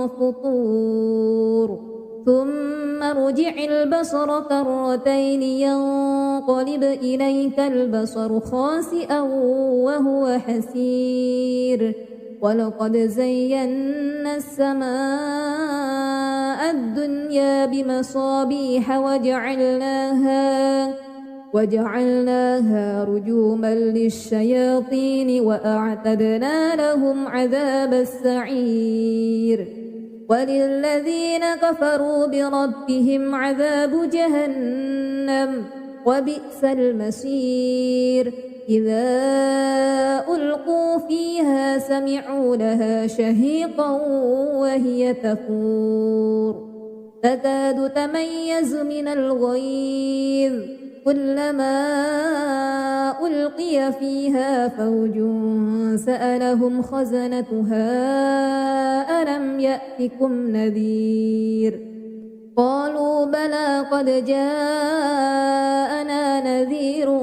فطور ثم ارجع البصر كرتين ينقلب إليك البصر خاسئا وهو حسير ولقد زينا السماء الدنيا بمصابيح وجعلناها رجوما للشياطين وأعتدنا لهم عذاب السعير وللذين كفروا بربهم عذاب جهنم وبئس المصير إذا ألقوا فيها سمعوا لها شهيقا وهي تفور تكاد تميز من الغيظ كلما ألقي فيها فوج سألهم خزنتها ألم يأتكم نذير قالوا بلى قد جاءنا نذير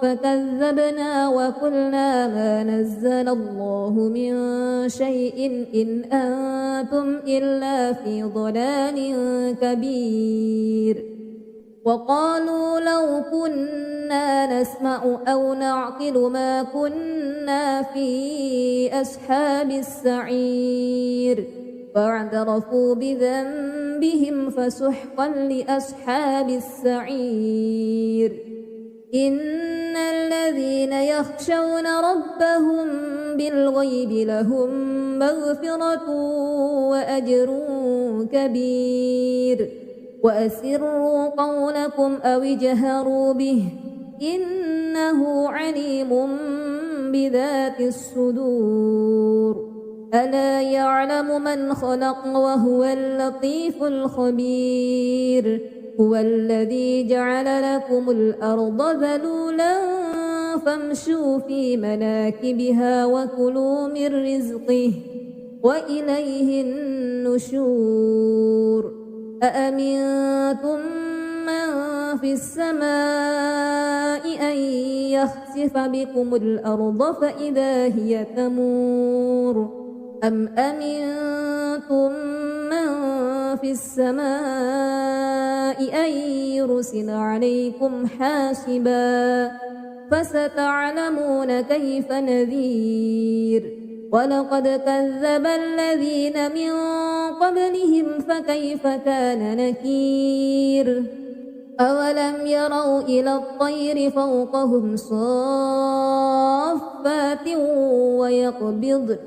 فكذبنا وقلنا ما نزل الله من شيء إن أنتم إلا في ضلال كبير وقالوا لو كنا نسمع أو نعقل ما كنا في أصحاب السعير فاعترفوا بذنبهم فسحقا لأصحاب السعير إن الذين يخشون ربهم بالغيب لهم مغفرة وأجر كبير وأسروا قولكم أو اجهروا به إنه عليم بذات الصدور ألا يعلم من خلق وهو اللطيف الخبير هو الذي جعل لكم الأرض ذلولا فامشوا في مناكبها وكلوا من رزقه وإليه النشور أأمنتم من في السماء أن يخسف بكم الأرض فإذا هي تمور أم أمنتم من في السماء أن يرسل عليكم حاسبا فستعلمون كيف نذير ولقد كذب الذين من قبلهم فكيف كان نكير أولم يروا إلى الطير فوقهم صافات ويقبض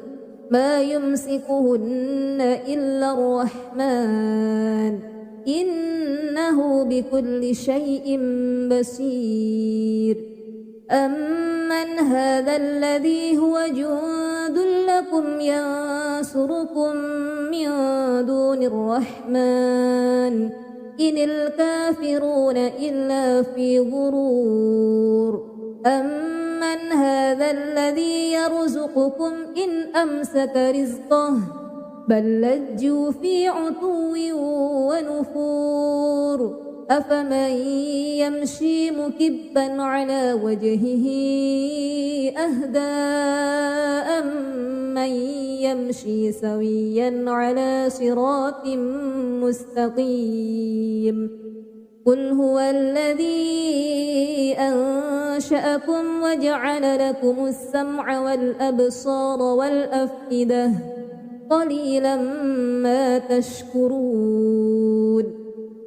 ما يمسكهن إلا الرحمن إنه بكل شيء بصير أمن هذا الذي هو جند لكم ينصركم من دون الرحمن إن الكافرون إلا في غرور أمن هذا الذي يرزقكم إن أمسك رزقه بل لجوا في عتو ونفور أفمن يمشي مكبا على وجهه أهدى أمن يمشي سويا على صراط مستقيم قل هو الذي أنشأكم وجعل لكم السمع والأبصار والأفئدة قليلا ما تشكرون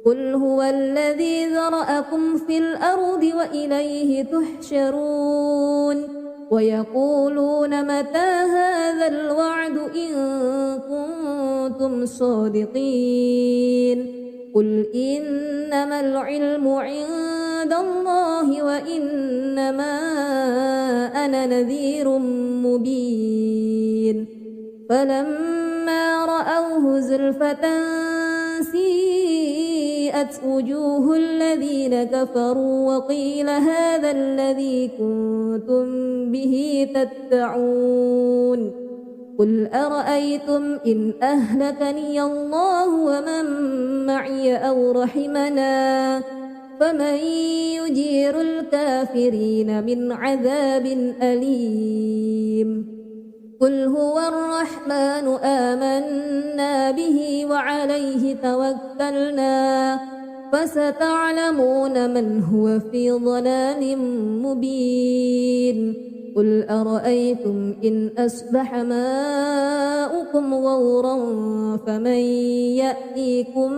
قل هو الذي ذرأكم في الأرض وإليه تحشرون ويقولون متى هذا الوعد إن كنتم صادقين قل إنما العلم عند الله وإنما أنا نذير مبين فلما رأوه زلفة سيئت وبرئت وجوه الذين كفروا وقيل هذا الذي كنتم به تدعون قل أرأيتم إن أهلكني الله ومن معي أو رحمنا فمن يجير الكافرين من عذاب أليم قل هو الرحمن آمنا به وعليه توكلنا فستعلمون من هو في ضلال مبين قل أرأيتم إن أصبح ماؤكم غورا فمن يأتيكم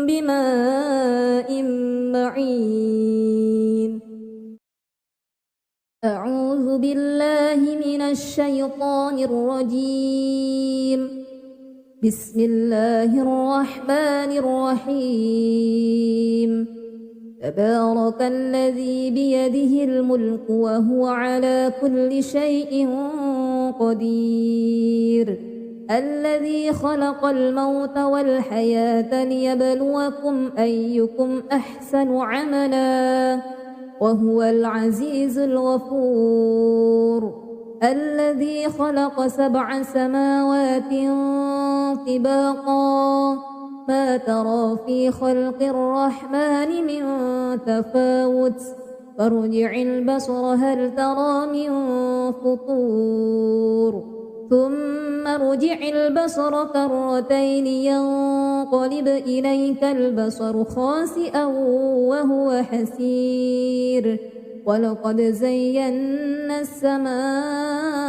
بماء معين أعوذ بالله من الشيطان الرجيم بسم الله الرحمن الرحيم تبارك الذي بيده الملك وهو على كل شيء قدير الذي خلق الموت والحياة ليبلوكم أيكم أحسن عملا وهو العزيز الغفور الذي خلق 7 سماوات طباقا ما ترى في خلق الرحمن من تفاوت فارجع البصر هل ترى من فطور ثم ارجع البصر كرتين ينقلب إليك البصر خاسئا وهو حسير ولقد زينا السماء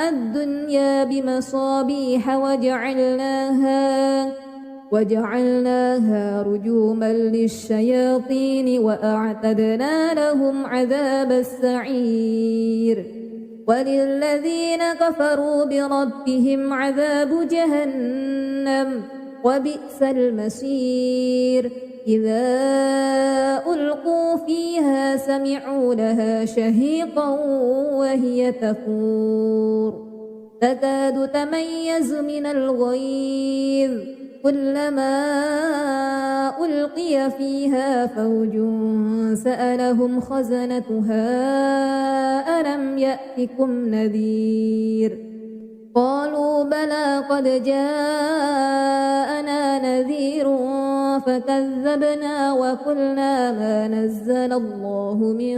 الدنيا بمصابيح وجعلناها رجوما للشياطين وأعتدنا لهم عذاب السعير وللذين كفروا بربهم عذاب جهنم وبئس المصير إذا ألقوا فيها سمعوا لها شهيقا وهي تفور تكاد تميز من الغيظ كلما ألقي فيها فوج سألهم خزنتها ألم يأتكم نذير قالوا بلى قد جاءنا نذير فكذبنا وقلنا ما نزل الله من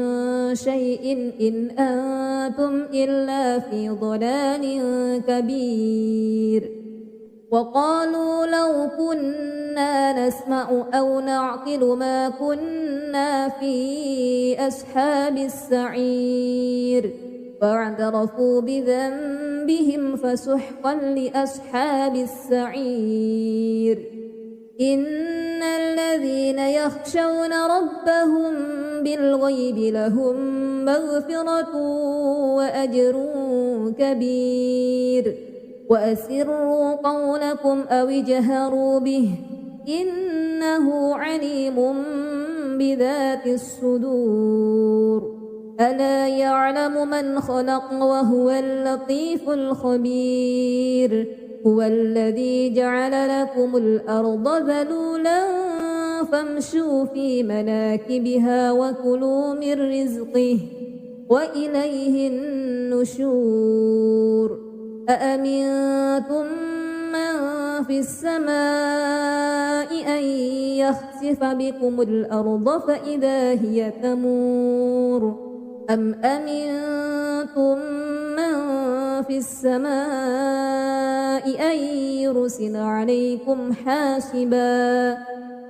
شيء إن أنتم إلا في ضلال كبير وقالوا لو كنا نسمع أو نعقل ما كنا في أصحاب السعير فاعترفوا بذنبهم فسحقا لأصحاب السعير إن الذين يخشون ربهم بالغيب لهم مغفرة وأجر كبير وأسروا قولكم أو اجهروا به إنه عليم بذات الصدور ألا يعلم من خلق وهو اللطيف الخبير هو الذي جعل لكم الأرض ذلولا فامشوا في مناكبها وكلوا من رزقه وإليه النشور أأمنتم من في السماء أن يخسف بكم الأرض فإذا هي تمور أم أمنتم من في السماء أن يرسل عليكم حاسبا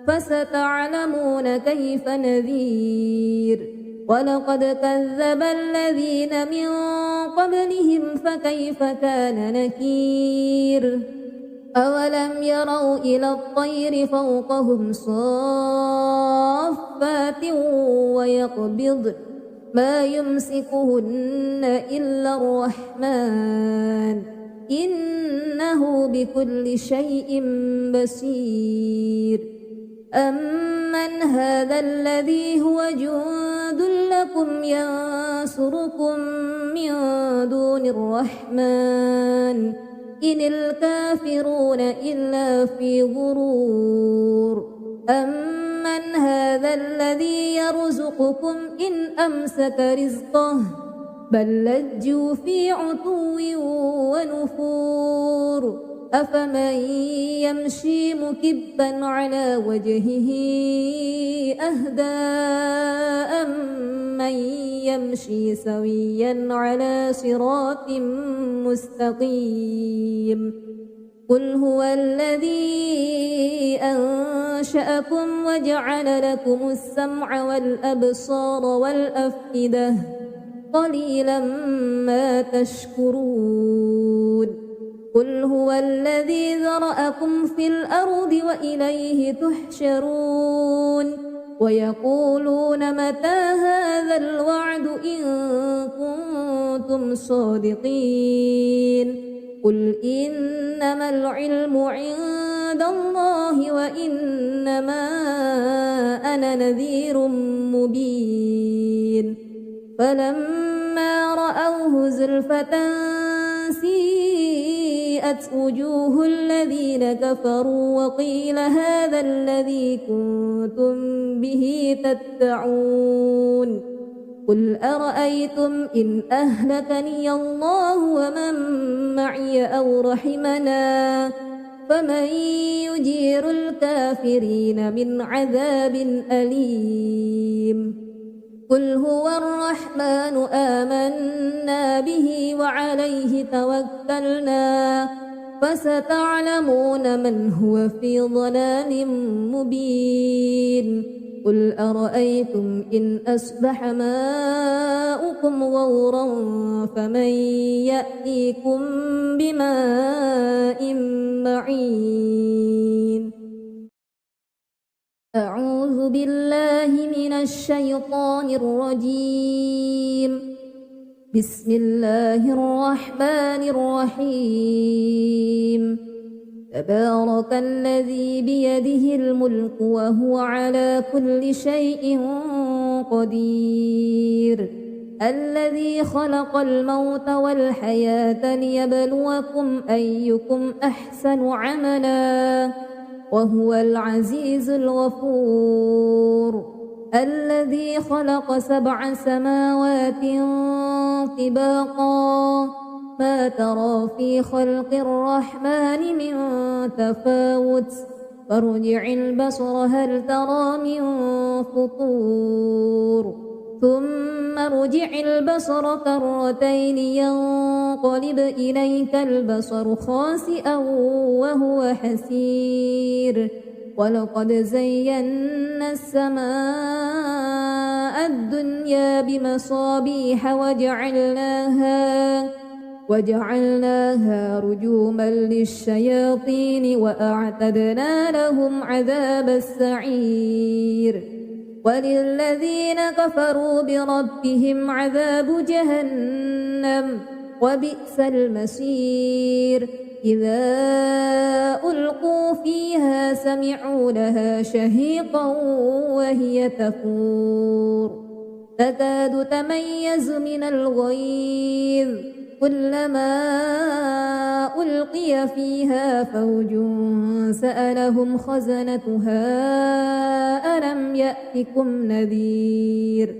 فستعلمون كيف نذير ولقد كذب الذين من قبلهم فكيف كان نكير أولم يروا إلى الطير فوقهم صافات ويقبضن ما يمسكهن إلا الرحمن إنه بكل شيء بصير أمن هذا الذي هو جند لكم ينصركم من دون الرحمن إن الكافرون إلا في غرور من هذا الذي يرزقكم إن أمسك رزقه بل لجوا في عتو ونفور أفمن يمشي مكبا على وجهه أهدى أمن يمشي سويا على صراط مستقيم قل هو الذي أنشأكم وجعل لكم السمع والأبصار والأفئدة قليلا ما تشكرون قل هو الذي ذرأكم في الأرض وإليه تحشرون ويقولون متى هذا الوعد إن كنتم صادقين قل إنما العلم عند الله وإنما أنا نذير مبين فلما رأوه زلفة سيئت وجوه الذين كفروا وقيل هذا الذي كنتم به تدعون قل أرأيتم إن أهلكني الله ومن معي أو رحمنا فمن يجير الكافرين من عذاب أليم قل هو الرحمن آمنا به وعليه توكلنا فستعلمون من هو في ضلال مبين قل أرأيتم إن أصبح ماؤكم غورا فمن يأتيكم بماء معين أعوذ بالله من الشيطان الرجيم بسم الله الرحمن الرحيم تبارك الذي بيده الملك وهو على كل شيء قدير الذي خلق الموت والحياة ليبلوكم أيكم أحسن عملا وهو العزيز الغفور الذي خلق 7 سماوات طباقا ما ترى في خلق الرحمن من تفاوت فارجع البصر هل ترى من فطور ثم ارجع البصر كرتين ينقلب إليك البصر خاسئا وهو حسير ولقد زينا السماء الدنيا بمصابيح وجعلناها رجوما للشياطين وأعتدنا لهم عذاب السعير وللذين كفروا بربهم عذاب جهنم وبئس المصير إذا ألقوا فيها سمعوا لها شهيقا وهي تفور تكاد تميز من الغيظ كلما ألقي فيها فوج سألهم خزنتها ألم يأتكم نذير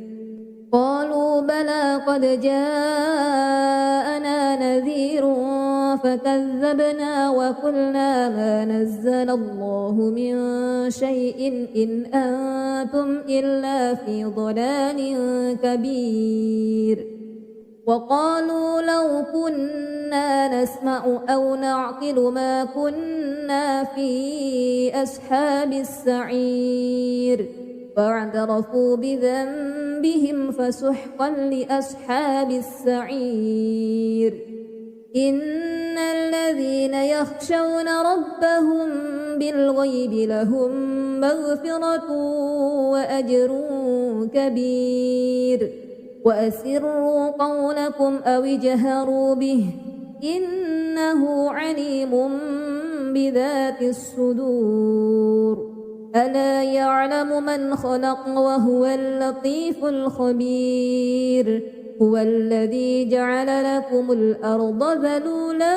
قالوا بلى قد جاءنا نذير فكذبنا وقلنا ما نزل الله من شيء إن أنتم إلا في ضلال كبير وقالوا لو كنا نسمع أو نعقل ما كنا في أصحاب السعير فاعترفوا بذنبهم فسحقا لأصحاب السعير إن الذين يخشون ربهم بالغيب لهم مغفرة وأجر كبير وأسروا قولكم أو اجهروا به إنه عليم بذات الصدور ألا يعلم من خلق وهو اللطيف الخبير هو الذي جعل لكم الأرض ذلولا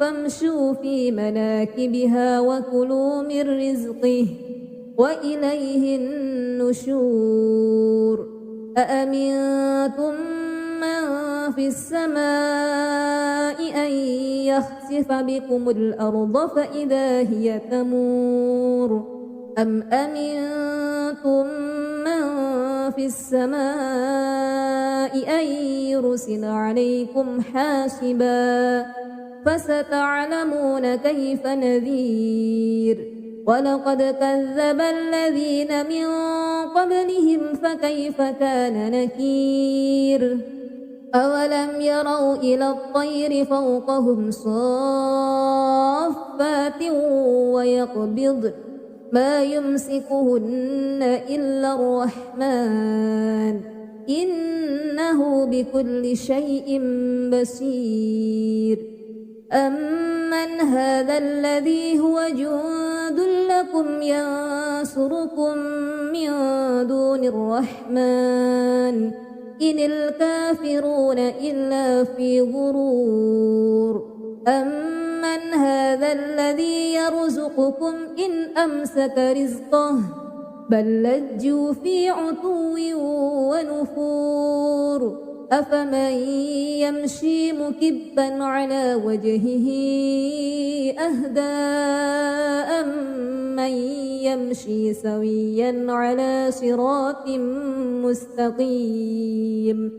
فامشوا في مناكبها وكلوا من رزقه وإليه النشور أأمنتم من في السماء أن يخسف بكم الأرض فإذا هي تمور أم أمنتم من في السماء أن يرسل عليكم حاسبا فستعلمون كيف نذير ولقد كذب الذين من قبلهم فكيف كان نكير أولم يروا إلى الطير فوقهم صافات ويقبض ما يمسكهن إلا الرحمن إنه بكل شيء بصير أمن هذا الذي هو جند لكم ينصركم من دون الرحمن إن الكافرون إلا في غرور أمن هذا الذي يرزقكم إن أمسك رزقه بل لجوا في عتو ونفور أفمن يمشي مكبا على وجهه أهدى أمن يمشي سويا على صراط مستقيم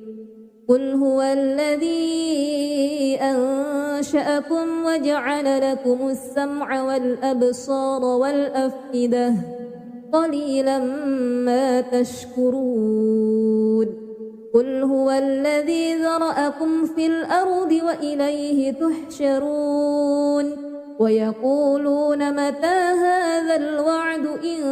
قل هو الذي أنشأكم وجعل لكم السمع والأبصار والأفئدة قليلا ما تشكرون قل هو الذي ذرأكم في الأرض وإليه تحشرون ويقولون متى هذا الوعد إن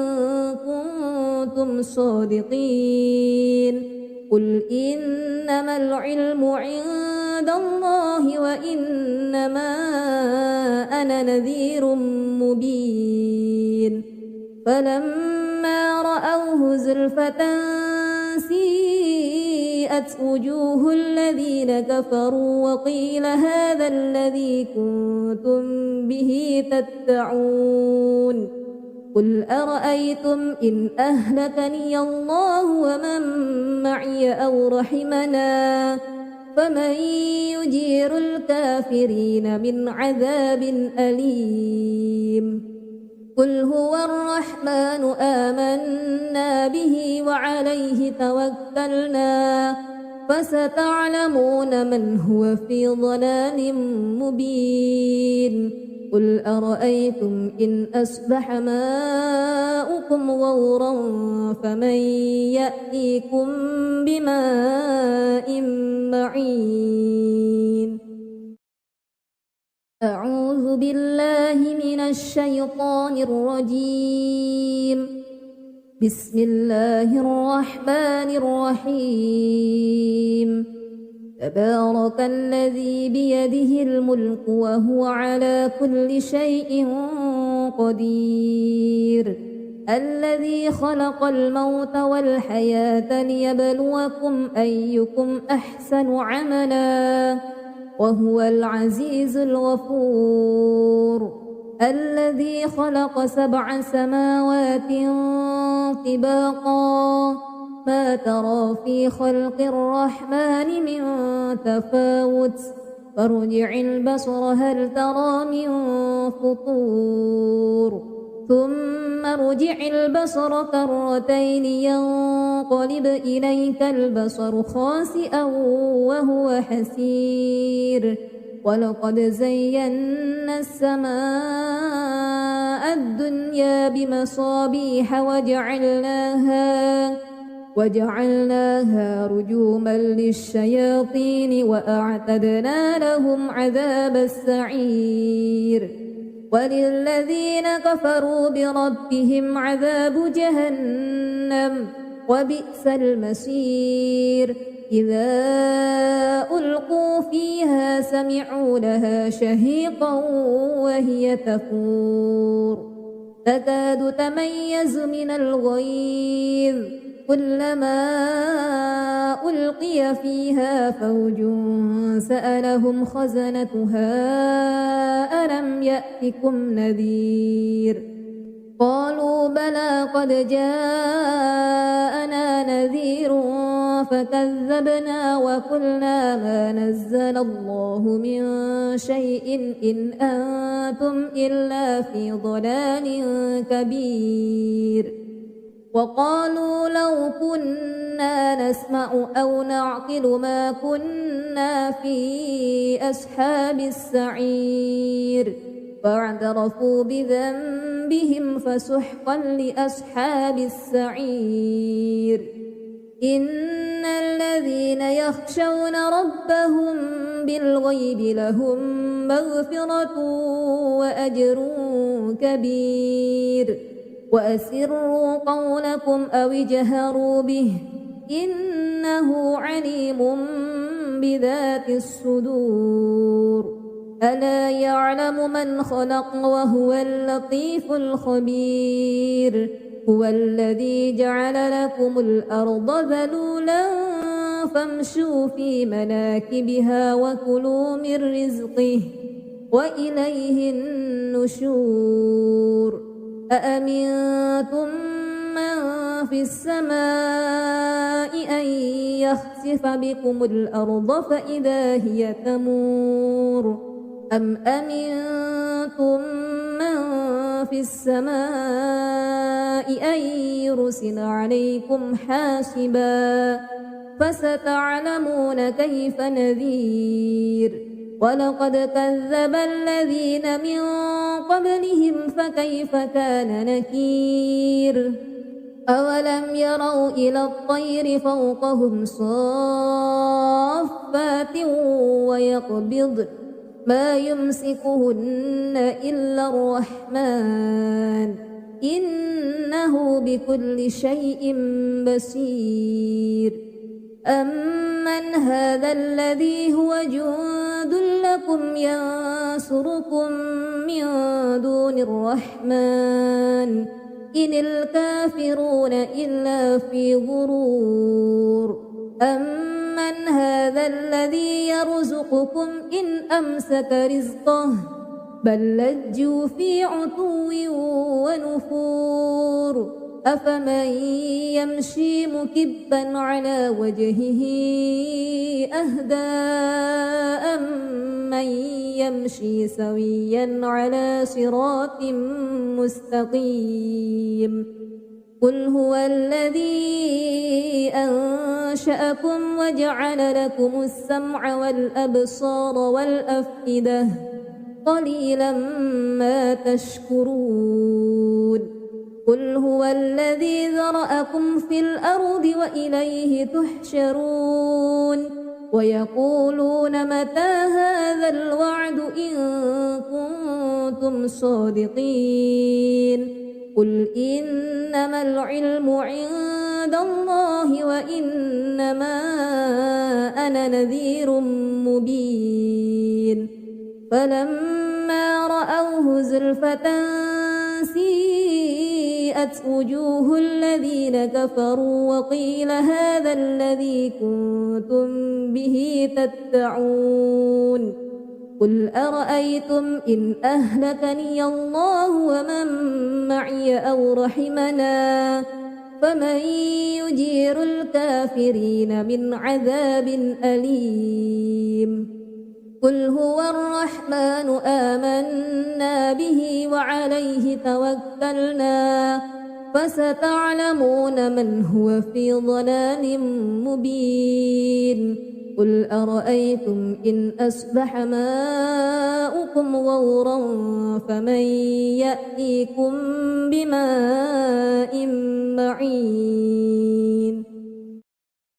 كنتم صادقين قل إنما العلم عند الله وإنما أنا نذير مبين فلما رأوه زلفة سيئت وجوه الذين كفروا وقيل هذا الذي كنتم به تدعون قل أرأيتم إن أهلكني الله ومن معي أو رحمنا فمن يجير الكافرين من عذاب أليم قل هو الرحمن آمنا به وعليه توكلنا فستعلمون من هو في ضلال مبين قل أرأيتم إن أصبح ماؤكم غورا فمن يأتيكم بماء معين أعوذ بالله من الشيطان الرجيم بسم الله الرحمن الرحيم تبارك الذي بيده الملك وهو على كل شيء قدير الذي خلق الموت والحياة ليبلوكم أيكم أحسن عملا وهو العزيز الغفور الذي خلق 7 سماوات طباقا ما ترى في خلق الرحمن من تفاوت فارجع البصر هل ترى من فطور ثم ارجع البصر كرتين ينقلب إليك البصر خاسئا وهو حسير ولقد زينا السماء الدنيا بمصابيح وجعلناها رجوما للشياطين وأعتدنا لهم عذاب السعير وللذين كفروا بربهم عذاب جهنم وبئس المصير إذا ألقوا فيها سمعوا لها شهيقا وهي تفور تكاد تميز من الغيظ كلما ألقي فيها فوج سألهم خزنتها ألم يأتكم نذير قالوا بلى قد جاءنا نذير فكذبنا وقلنا ما نزل الله من شيء إن أنتم إلا في ضلال كبير وقالوا لو كنا نسمع أو نعقل ما كنا في أصحاب السعير فاعترفوا بذنبهم فسحقا لأصحاب السعير إن الذين يخشون ربهم بالغيب لهم مغفرة وأجر كبير وأسروا قولكم أو اجهروا به إنه عليم بذات الصدور ألا يعلم من خلق وهو اللطيف الخبير هو الذي جعل لكم الأرض ذلولا فامشوا في مناكبها وكلوا من رزقه وإليه النشور أأمنتم من في السماء أن يخسف بكم الأرض فإذا هي تمور أم أمنتم من في السماء أن يرسل عليكم حاسبا فستعلمون كيف نذير ولقد كذب الذين من قبلهم فكيف كان نكير أولم يروا إلى الطير فوقهم صافات ويقبضن ما يمسكهن إلا الرحمن إنه بكل شيء بصير أمن هذا الذي هو جند لكم ينصركم من دون الرحمن إن الكافرون إلا في غرور أمن هذا الذي يرزقكم إن أمسك رزقه بل لجوا في عتو ونفور أفمن يمشي مكبا على وجهه أهدى أمن يمشي سويا على صراط مستقيم قل هو الذي أنشأكم وجعل لكم السمع والأبصار والأفئدة قليلا ما تشكرون قل هو الذي ذرأكم في الأرض وإليه تحشرون ويقولون متى هذا الوعد إن كنتم صادقين قل إنما العلم عند الله وإنما أنا نذير مبين فلما رأوه زلفة سيئت وجوه الذين كفروا وقيل هذا الذي كنتم به تدعون قل أرأيتم إن أهلكني الله ومن معي أو رحمنا فمن يجير الكافرين من عذاب أليم قل هو الرحمن آمنا به وعليه توكلنا فستعلمون من هو في ضلال مبين قل أرأيتم إن أصبح ماؤكم غورا فمن يأتيكم بماء معين